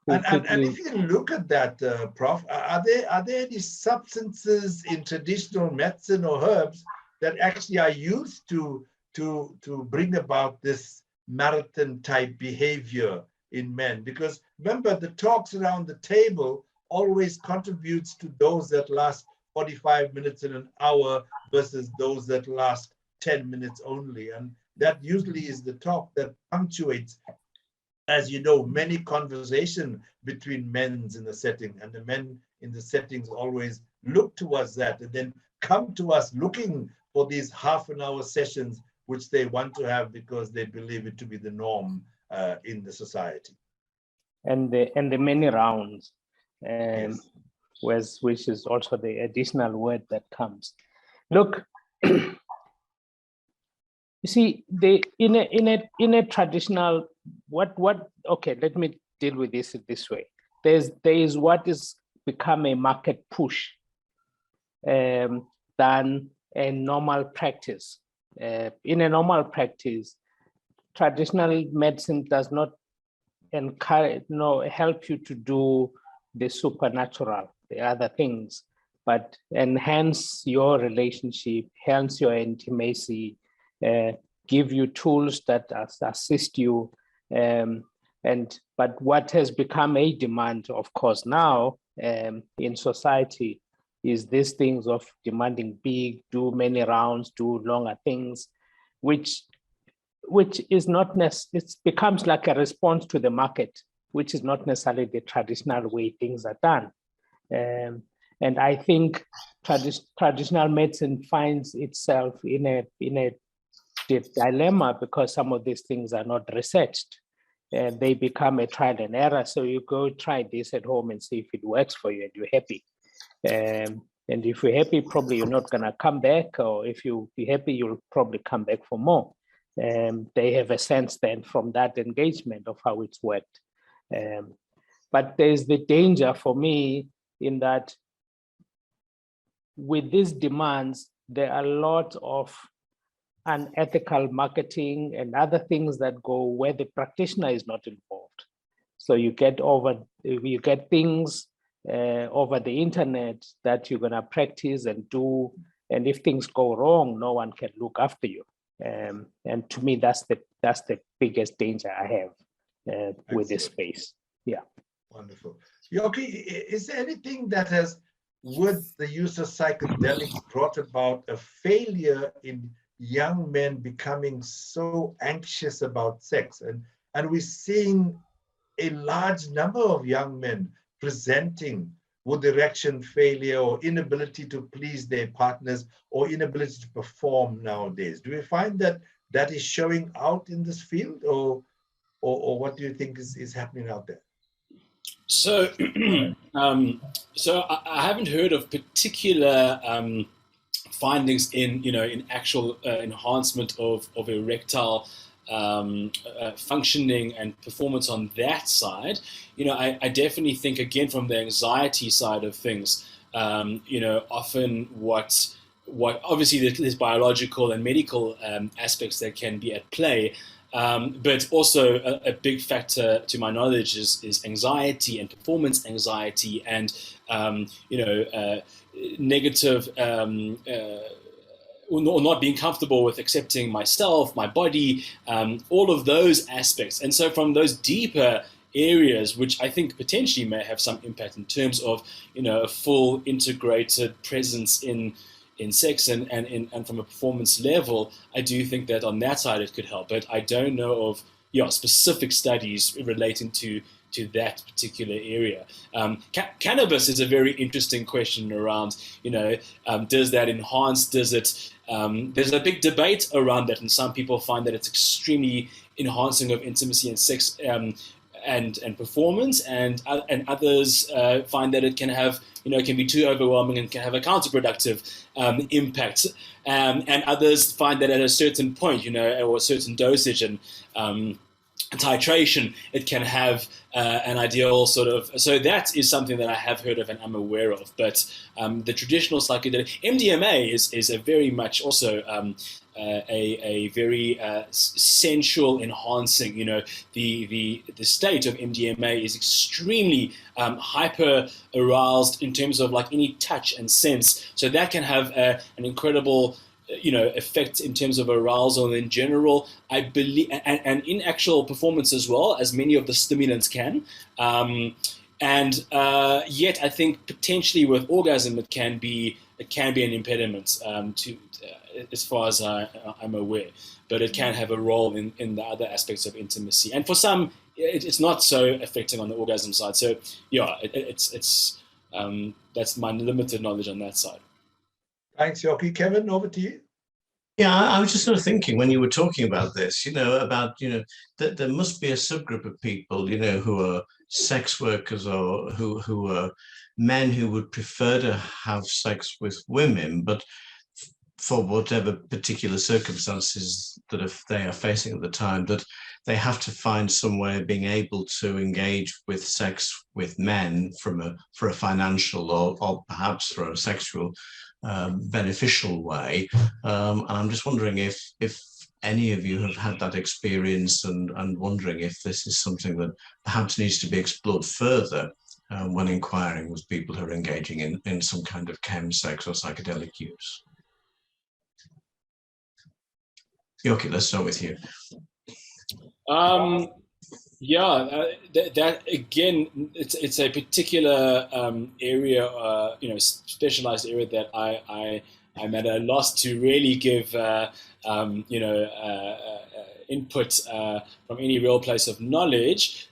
And if you look at that, Prof, are there any substances in traditional medicine or herbs that actually are used to bring about this marathon type behavior in men? Because remember, the talks around the table always contributes to those that last 45 minutes in an hour versus those that last 10 minutes only. And that usually is the talk that punctuates, as you know, many conversation between men in the setting, and the men in the settings always look towards that and then come to us looking for these half-an-hour sessions, which they want to have because they believe it to be the norm in the society. And the many rounds, Yes. which is also the additional word that comes. Look, you see, in a traditional okay, let me deal with this way. There is what is become a market push than a normal practice. In a normal practice, traditional medicine does not help you to do the supernatural, the other things, but enhance your relationship, enhance your intimacy, give you tools that assist you. But what has become a demand, of course, now in society is these things of demanding big, do many rounds, do longer things, which is not necessarily, it becomes like a response to the market, which is not necessarily the traditional way things are done. And I think traditional medicine finds itself in a dilemma because some of these things are not researched. They become a trial and error. So you go try this at home and see if it works for you and you're happy. And if you're happy, probably you're not going to come back. Or if you're happy, you'll probably come back for more. They have a sense then from that engagement of how it's worked. But there's the danger for me in that with these demands, there are a lot of unethical marketing and other things that go where the practitioner is not involved. So you get things over the internet that you're gonna practice and do, and if things go wrong, no one can look after you. And to me, that's the biggest danger I have with this space. Yeah. Wonderful. Yoki, is there anything that has, with the use of psychedelics, brought about a failure in young men becoming so anxious about sex? And we're seeing a large number of young men presenting with erection failure or inability to please their partners or inability to perform nowadays. Do we find that that is showing out in this field, or what do you think is happening out there? So, so I haven't heard of particular findings in actual enhancement of erectile functioning and performance on that side. I definitely think, again, from the anxiety side of things, often what obviously there's biological and medical aspects that can be at play. But also a big factor, to my knowledge, is anxiety and performance anxiety and, negative or not being comfortable with accepting myself, my body, all of those aspects. And so from those deeper areas, which I think potentially may have some impact in terms of, a full integrated presence in sex and from a performance level, I do think that on that side it could help. But I don't know of specific studies relating to that particular area. Cannabis is a very interesting question around, does that enhance, does it, there's a big debate around that, and some people find that it's extremely enhancing of intimacy and sex and performance, and others find that it can have, it can be too overwhelming and can have a counterproductive impact. And others find that at a certain point, or a certain dosage and titration, it can have an ideal sort of. So that is something that I have heard of and I'm aware of. But the traditional psychedelic MDMA is a very much also a very sensual enhancing. The state of MDMA is extremely hyper aroused in terms of like any touch and sense. So that can have an incredible effect in terms of arousal in general, I believe, and in actual performance as well, as many of the stimulants can. Yet I think potentially with orgasm it can be an impediment to as far as I'm aware, but it can have a role in the other aspects of intimacy. And for some, it's not so affecting on the orgasm side. So yeah, it's that's my limited knowledge on that side. Thanks, Yoki. Kevin, over to you. Yeah, I was just sort of thinking when you were talking about this, about, that there must be a subgroup of people, who are sex workers or who are men who would prefer to have sex with women, but for whatever particular circumstances that they are facing at the time, that they have to find some way of being able to engage with sex with men for a financial or perhaps for a sexual beneficial way. And I'm just wondering if any of you have had that experience and wondering if this is something that perhaps needs to be explored further when inquiring with people who are engaging in some kind of ChemSex or psychedelic use. Yoki, let's start with you. That again, it's a particular area, specialized area that I'm at a loss to really give, input from any real place of knowledge.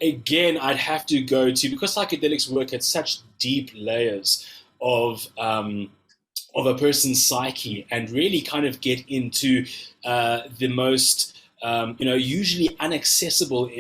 Again, I'd have to go to, because psychedelics work at such deep layers of a person's psyche and really kind of get into the most usually inaccessible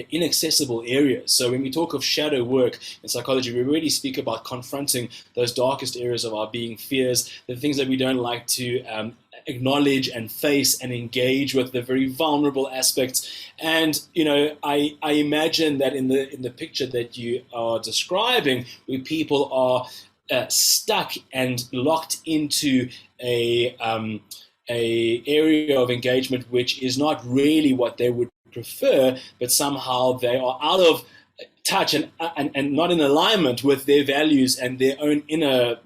areas. So when we talk of shadow work in psychology, we really speak about confronting those darkest areas of our being, fears, the things that we don't like to acknowledge and face and engage with the very vulnerable aspects. And I imagine that in the picture that you are describing, where people are stuck and locked into a area of engagement which is not really what they would prefer, but somehow they are out of touch and not in alignment with their values and their own inner,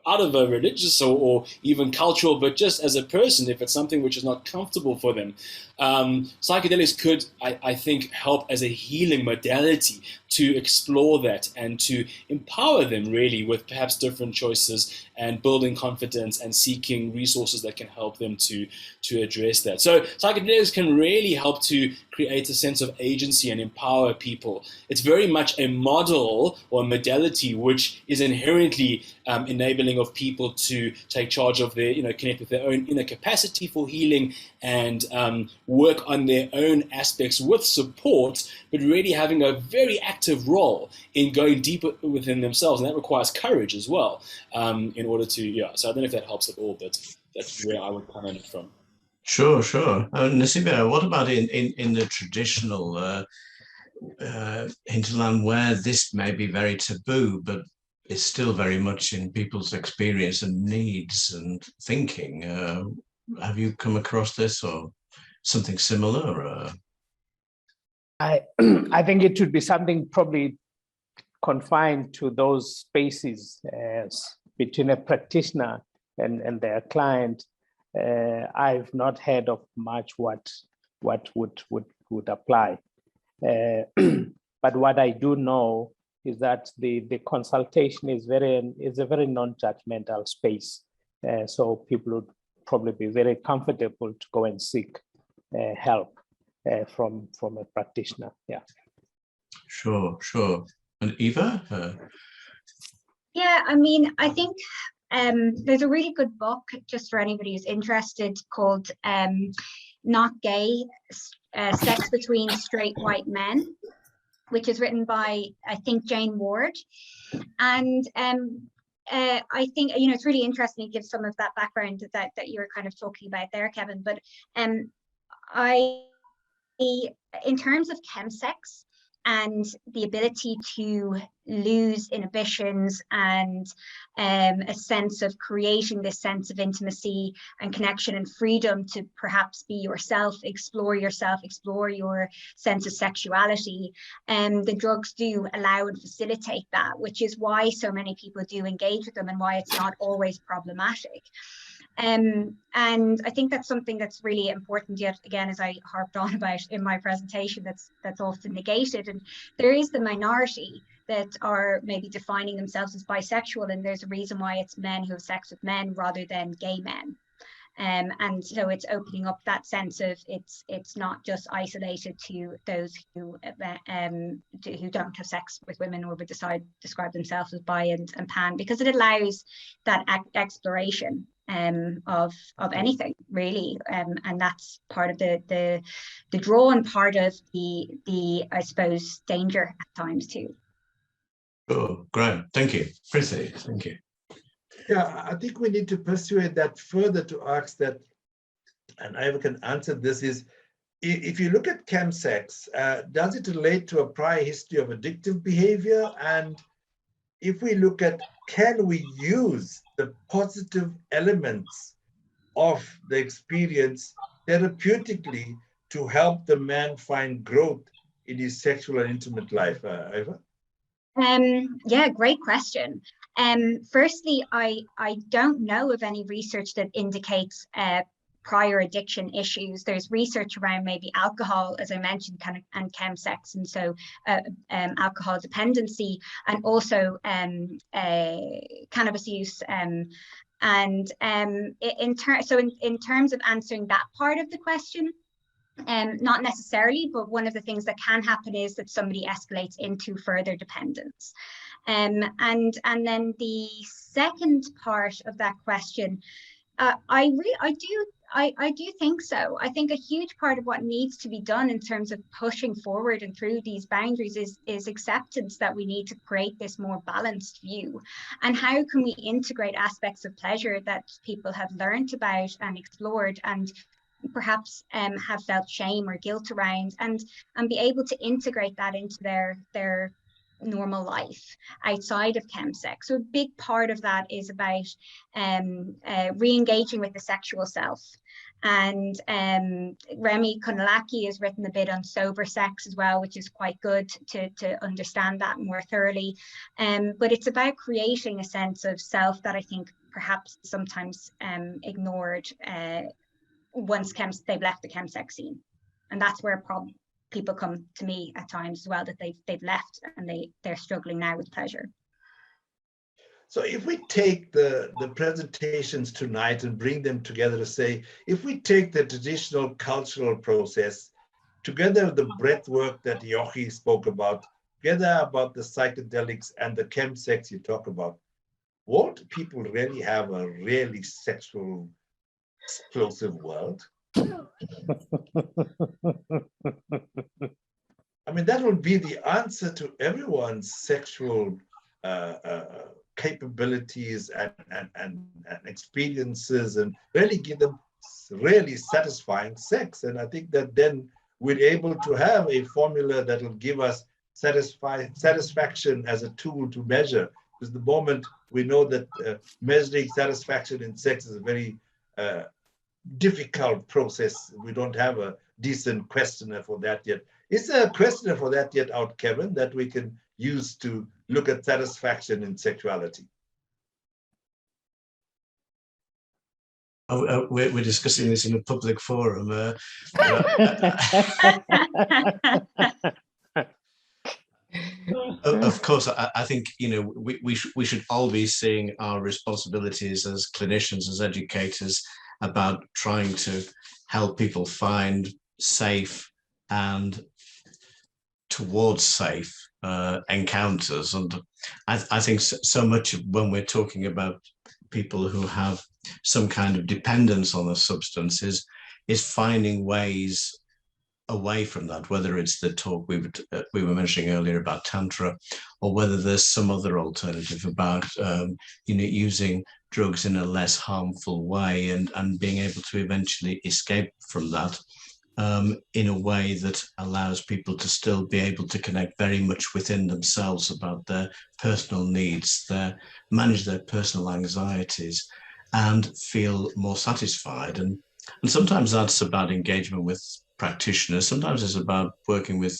out of a religious or even cultural, but just as a person, if it's something which is not comfortable for them. Psychedelics could, I think, help as a healing modality to explore that and to empower them really with perhaps different choices and building confidence and seeking resources that can help them to address that. So psychedelics can really help to create a sense of agency and empower people. It's very much a model or a modality which is inherently enabling of people to take charge of their, connect with their own inner capacity for healing and work on their own aspects with support, but really having a very active role in going deeper within themselves. And that requires courage as well in order to, so I don't know if that helps at all, but that's where I would come in from. Sure. Nasibia, what about in the traditional hinterland where this may be very taboo, but it's still very much in people's experience and needs and thinking? Have you come across this or something similar? I think it should be something probably confined to those spaces between a practitioner and their client. I've not heard of much what would apply. But what I do know is that the consultation is a very non-judgmental space. So people would probably be very comfortable to go and seek help from a practitioner. Yeah. Sure. And Eva? Yeah, I mean, I think there's a really good book, just for anybody who's interested, called Not Gay, Sex Between Straight White Men, which is written by, I think, Jane Ward. And I think, it's really interesting. It gives some of that background that you were kind of talking about there, Kevin. But in terms of ChemSex and the ability to lose inhibitions and a sense of creating this sense of intimacy and connection and freedom to perhaps be yourself, explore your sense of sexuality, the drugs do allow and facilitate that, which is why so many people do engage with them and why it's not always problematic. And I think that's something that's really important, yet again, as I harped on about in my presentation, that's often negated. And there is the minority that are maybe defining themselves as bisexual, and there's a reason why it's men who have sex with men rather than gay men. And so it's opening up that sense of it's not just isolated to those who don't have sex with women or would describe themselves as bi and pan, because it allows that exploration of anything really, and that's part of the draw and part of the I suppose danger at times too. Sure, great, thank you, Prithvi, thank you. Yeah, I think we need to persuade that further to ask that, and Eva can answer this, is if you look at ChemSex, does it relate to a prior history of addictive behavior? And if we look at, can we use the positive elements of the experience therapeutically to help the man find growth in his sexual and intimate life? Eva? Yeah, great question. Firstly, I don't know of any research that indicates prior addiction issues. There's research around maybe alcohol, as I mentioned, and ChemSex, and so alcohol dependency, and also cannabis use. In terms of answering that part of the question, not necessarily, but one of the things that can happen is that somebody escalates into further dependence. And then the second part of that question, I I do think so. I think a huge part of what needs to be done in terms of pushing forward and through these boundaries is acceptance that we need to create this more balanced view. And how can we integrate aspects of pleasure that people have learned about and explored and perhaps have felt shame or guilt around, and be able to integrate that into their normal life outside of ChemSex. So a big part of that is about re-engaging with the sexual self. And Remy Konalaki has written a bit on sober sex as well, which is quite good to understand that more thoroughly. But it's about creating a sense of self that I think perhaps sometimes ignored once they've left the ChemSex scene. And that's where people come to me at times as well, that they've left and they're struggling now with pleasure. So if we take the presentations tonight and bring them together to say, if we take the traditional cultural process, together with the breath work that Yochi spoke about, together about the psychedelics and the ChemSex you talk about, won't people really have a really sexual, explosive world? I mean, that would be the answer to everyone's sexual capabilities and experiences, and really give them really satisfying sex. And I think that then we're able to have a formula that will give us satisfaction as a tool to measure. Because the moment we know that measuring satisfaction in sex is a very difficult process, we don't have a decent questionnaire for that yet. Is there a questionnaire for that yet out, Kevin, that we can use to look at satisfaction in sexuality? Oh, we're discussing this in a public forum. Of course, I think, you know, we should all be seeing our responsibilities as clinicians, as educators, about trying to help people find safe and towards safe encounters. And I think so much when we're talking about people who have some kind of dependence on a substance is finding ways away from that, whether it's the talk we were mentioning earlier about Tantra, or whether there's some other alternative about you know, using drugs in a less harmful way and being able to eventually escape from that in a way that allows people to still be able to connect very much within themselves about their personal needs, manage their personal anxieties, and feel more satisfied. And sometimes that's about engagement with practitioners. Sometimes it's about working with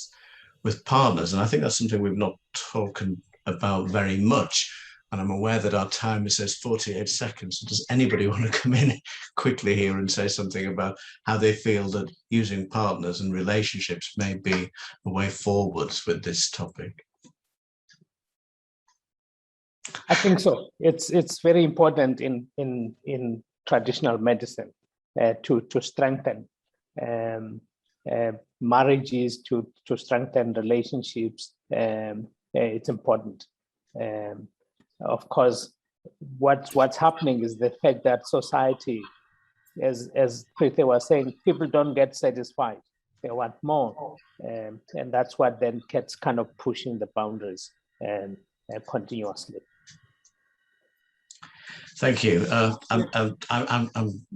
partners. And I think that's something we've not talked about very much. And I'm aware that our timer says 48 seconds. So does anybody want to come in quickly here and say something about how they feel that using partners and relationships may be a way forwards with this topic? I think so. It's very important in traditional medicine to strengthen marriages, to strengthen relationships. It's important. Of course, what's happening is the fact that society, as Preeti was saying, people don't get satisfied. They want more, and that's what then gets kind of pushing the boundaries continuously. Thank you. I'm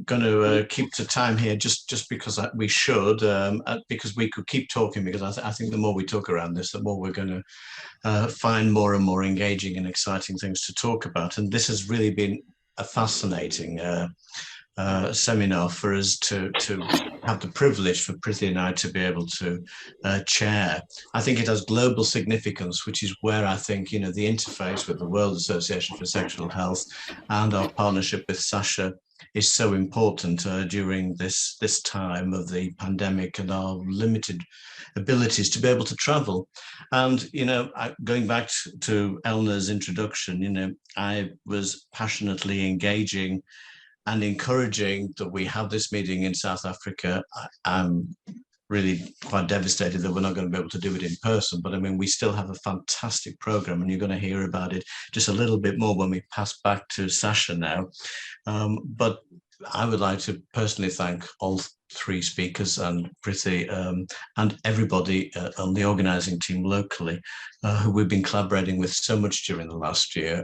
going to keep to time here, just because we should, because we could keep talking, because I think the more we talk around this, the more we're going to find more and more engaging and exciting things to talk about. And this has really been a fascinating seminar for us to have the privilege for Preeti and I to be able to chair. I think it has global significance, which is where I think, you know, the interface with the World Association for Sexual Health and our partnership with Sasha is so important during this time of the pandemic and our limited abilities to be able to travel. And, you know, going back to Elna's introduction, you know, I was passionately engaging and encouraging that we have this meeting in South Africa. I'm really quite devastated that we're not going to be able to do it in person, but I mean, we still have a fantastic program, and you're going to hear about it just a little bit more when we pass back to Sasha now. But I would like to personally thank all three speakers and Priti and everybody on the organising team locally who we've been collaborating with so much during the last year.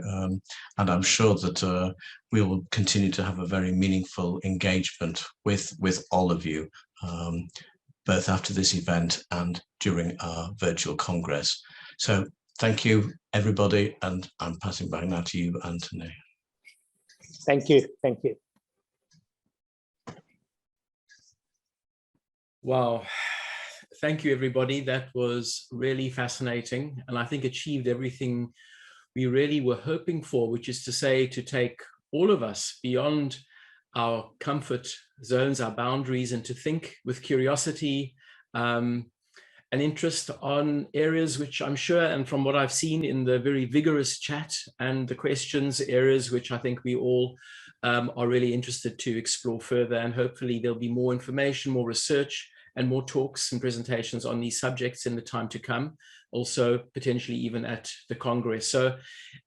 And I'm sure that we will continue to have a very meaningful engagement with all of you, both after this event and during our virtual Congress. So thank you, everybody, and I'm passing back now to you, Anthony. Thank you. Thank you. Wow. Thank you, everybody. That was really fascinating, and I think achieved everything we really were hoping for, which is to say, to take all of us beyond our comfort zones, our boundaries, and to think with curiosity and interest on areas which I'm sure, and from what I've seen in the very vigorous chat and the questions, areas which I think we all are really interested to explore further. And hopefully there'll be more information, more research, and more talks and presentations on these subjects in the time to come, also potentially even at the Congress. So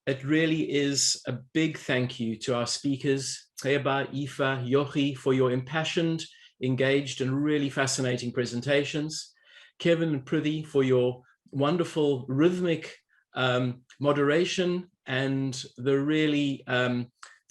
it really is a big thank you to our speakers, Reba, Aoife, Yochi, for your impassioned, engaged, and really fascinating presentations. Kevin and Priti for your wonderful rhythmic moderation and the really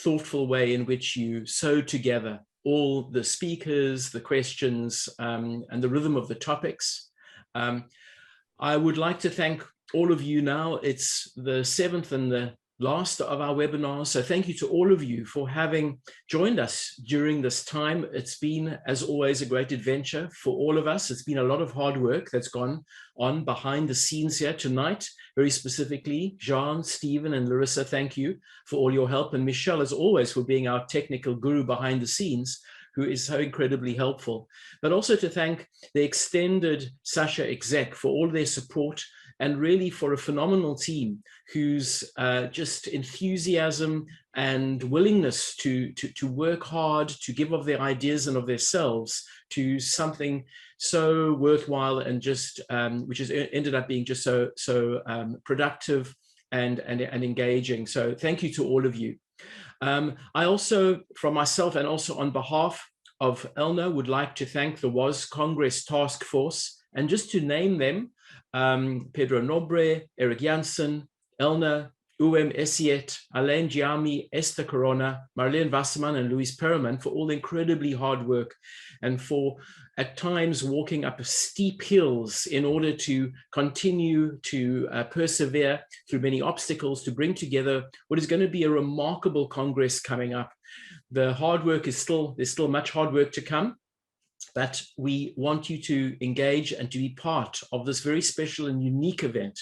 thoughtful way in which you sewed together all the speakers, the questions, and the rhythm of the topics. I would like to thank all of you now. It's the 7th and the last of our webinars. So thank you to all of you for having joined us during this time. It's been, as always, a great adventure for all of us. It's been a lot of hard work that's gone on behind the scenes here tonight. Very specifically, Jean, Stephen, and Larissa, thank you for all your help. And Michelle, as always, for being our technical guru behind the scenes, who is so incredibly helpful. But also to thank the extended Sasha exec for all their support, and really for a phenomenal team whose just enthusiasm and willingness to work hard, to give of their ideas and of themselves to something so worthwhile and just which has ended up being just so productive and engaging. So thank you to all of you. I also, from myself and also on behalf of Elna, would like to thank the WAS Congress Task Force, and just to name them, Pedro Nobre, Eric Janssen, Elna, Uwem Esiet, Alain Giami, Esther Corona, Marlene Wasserman, and Luis Perriman for all the incredibly hard work and for at times walking up steep hills in order to continue to persevere through many obstacles to bring together what is going to be a remarkable Congress coming up. The hard work is there's still much hard work to come, but we want you to engage and to be part of this very special and unique event.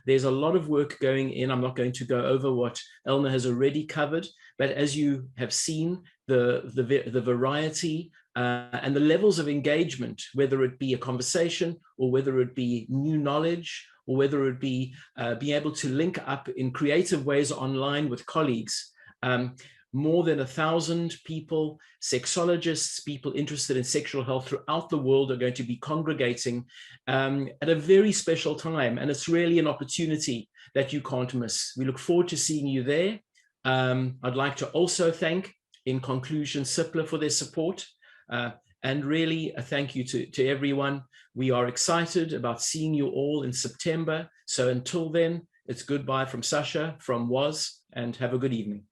There's a lot of work going in. I'm not going to go over what Elna has already covered, but as you have seen, the variety and the levels of engagement, whether it be a conversation or whether it be new knowledge, or whether it be being able to link up in creative ways online with colleagues. More than 1,000 people, sexologists, people interested in sexual health throughout the world are going to be congregating at a very special time. And it's really an opportunity that you can't miss. We look forward to seeing you there. I'd like to also thank, in conclusion, CIPLA for their support. And really a thank you to everyone. We are excited about seeing you all in September. So until then, it's goodbye from Sasha, from WAS, and have a good evening.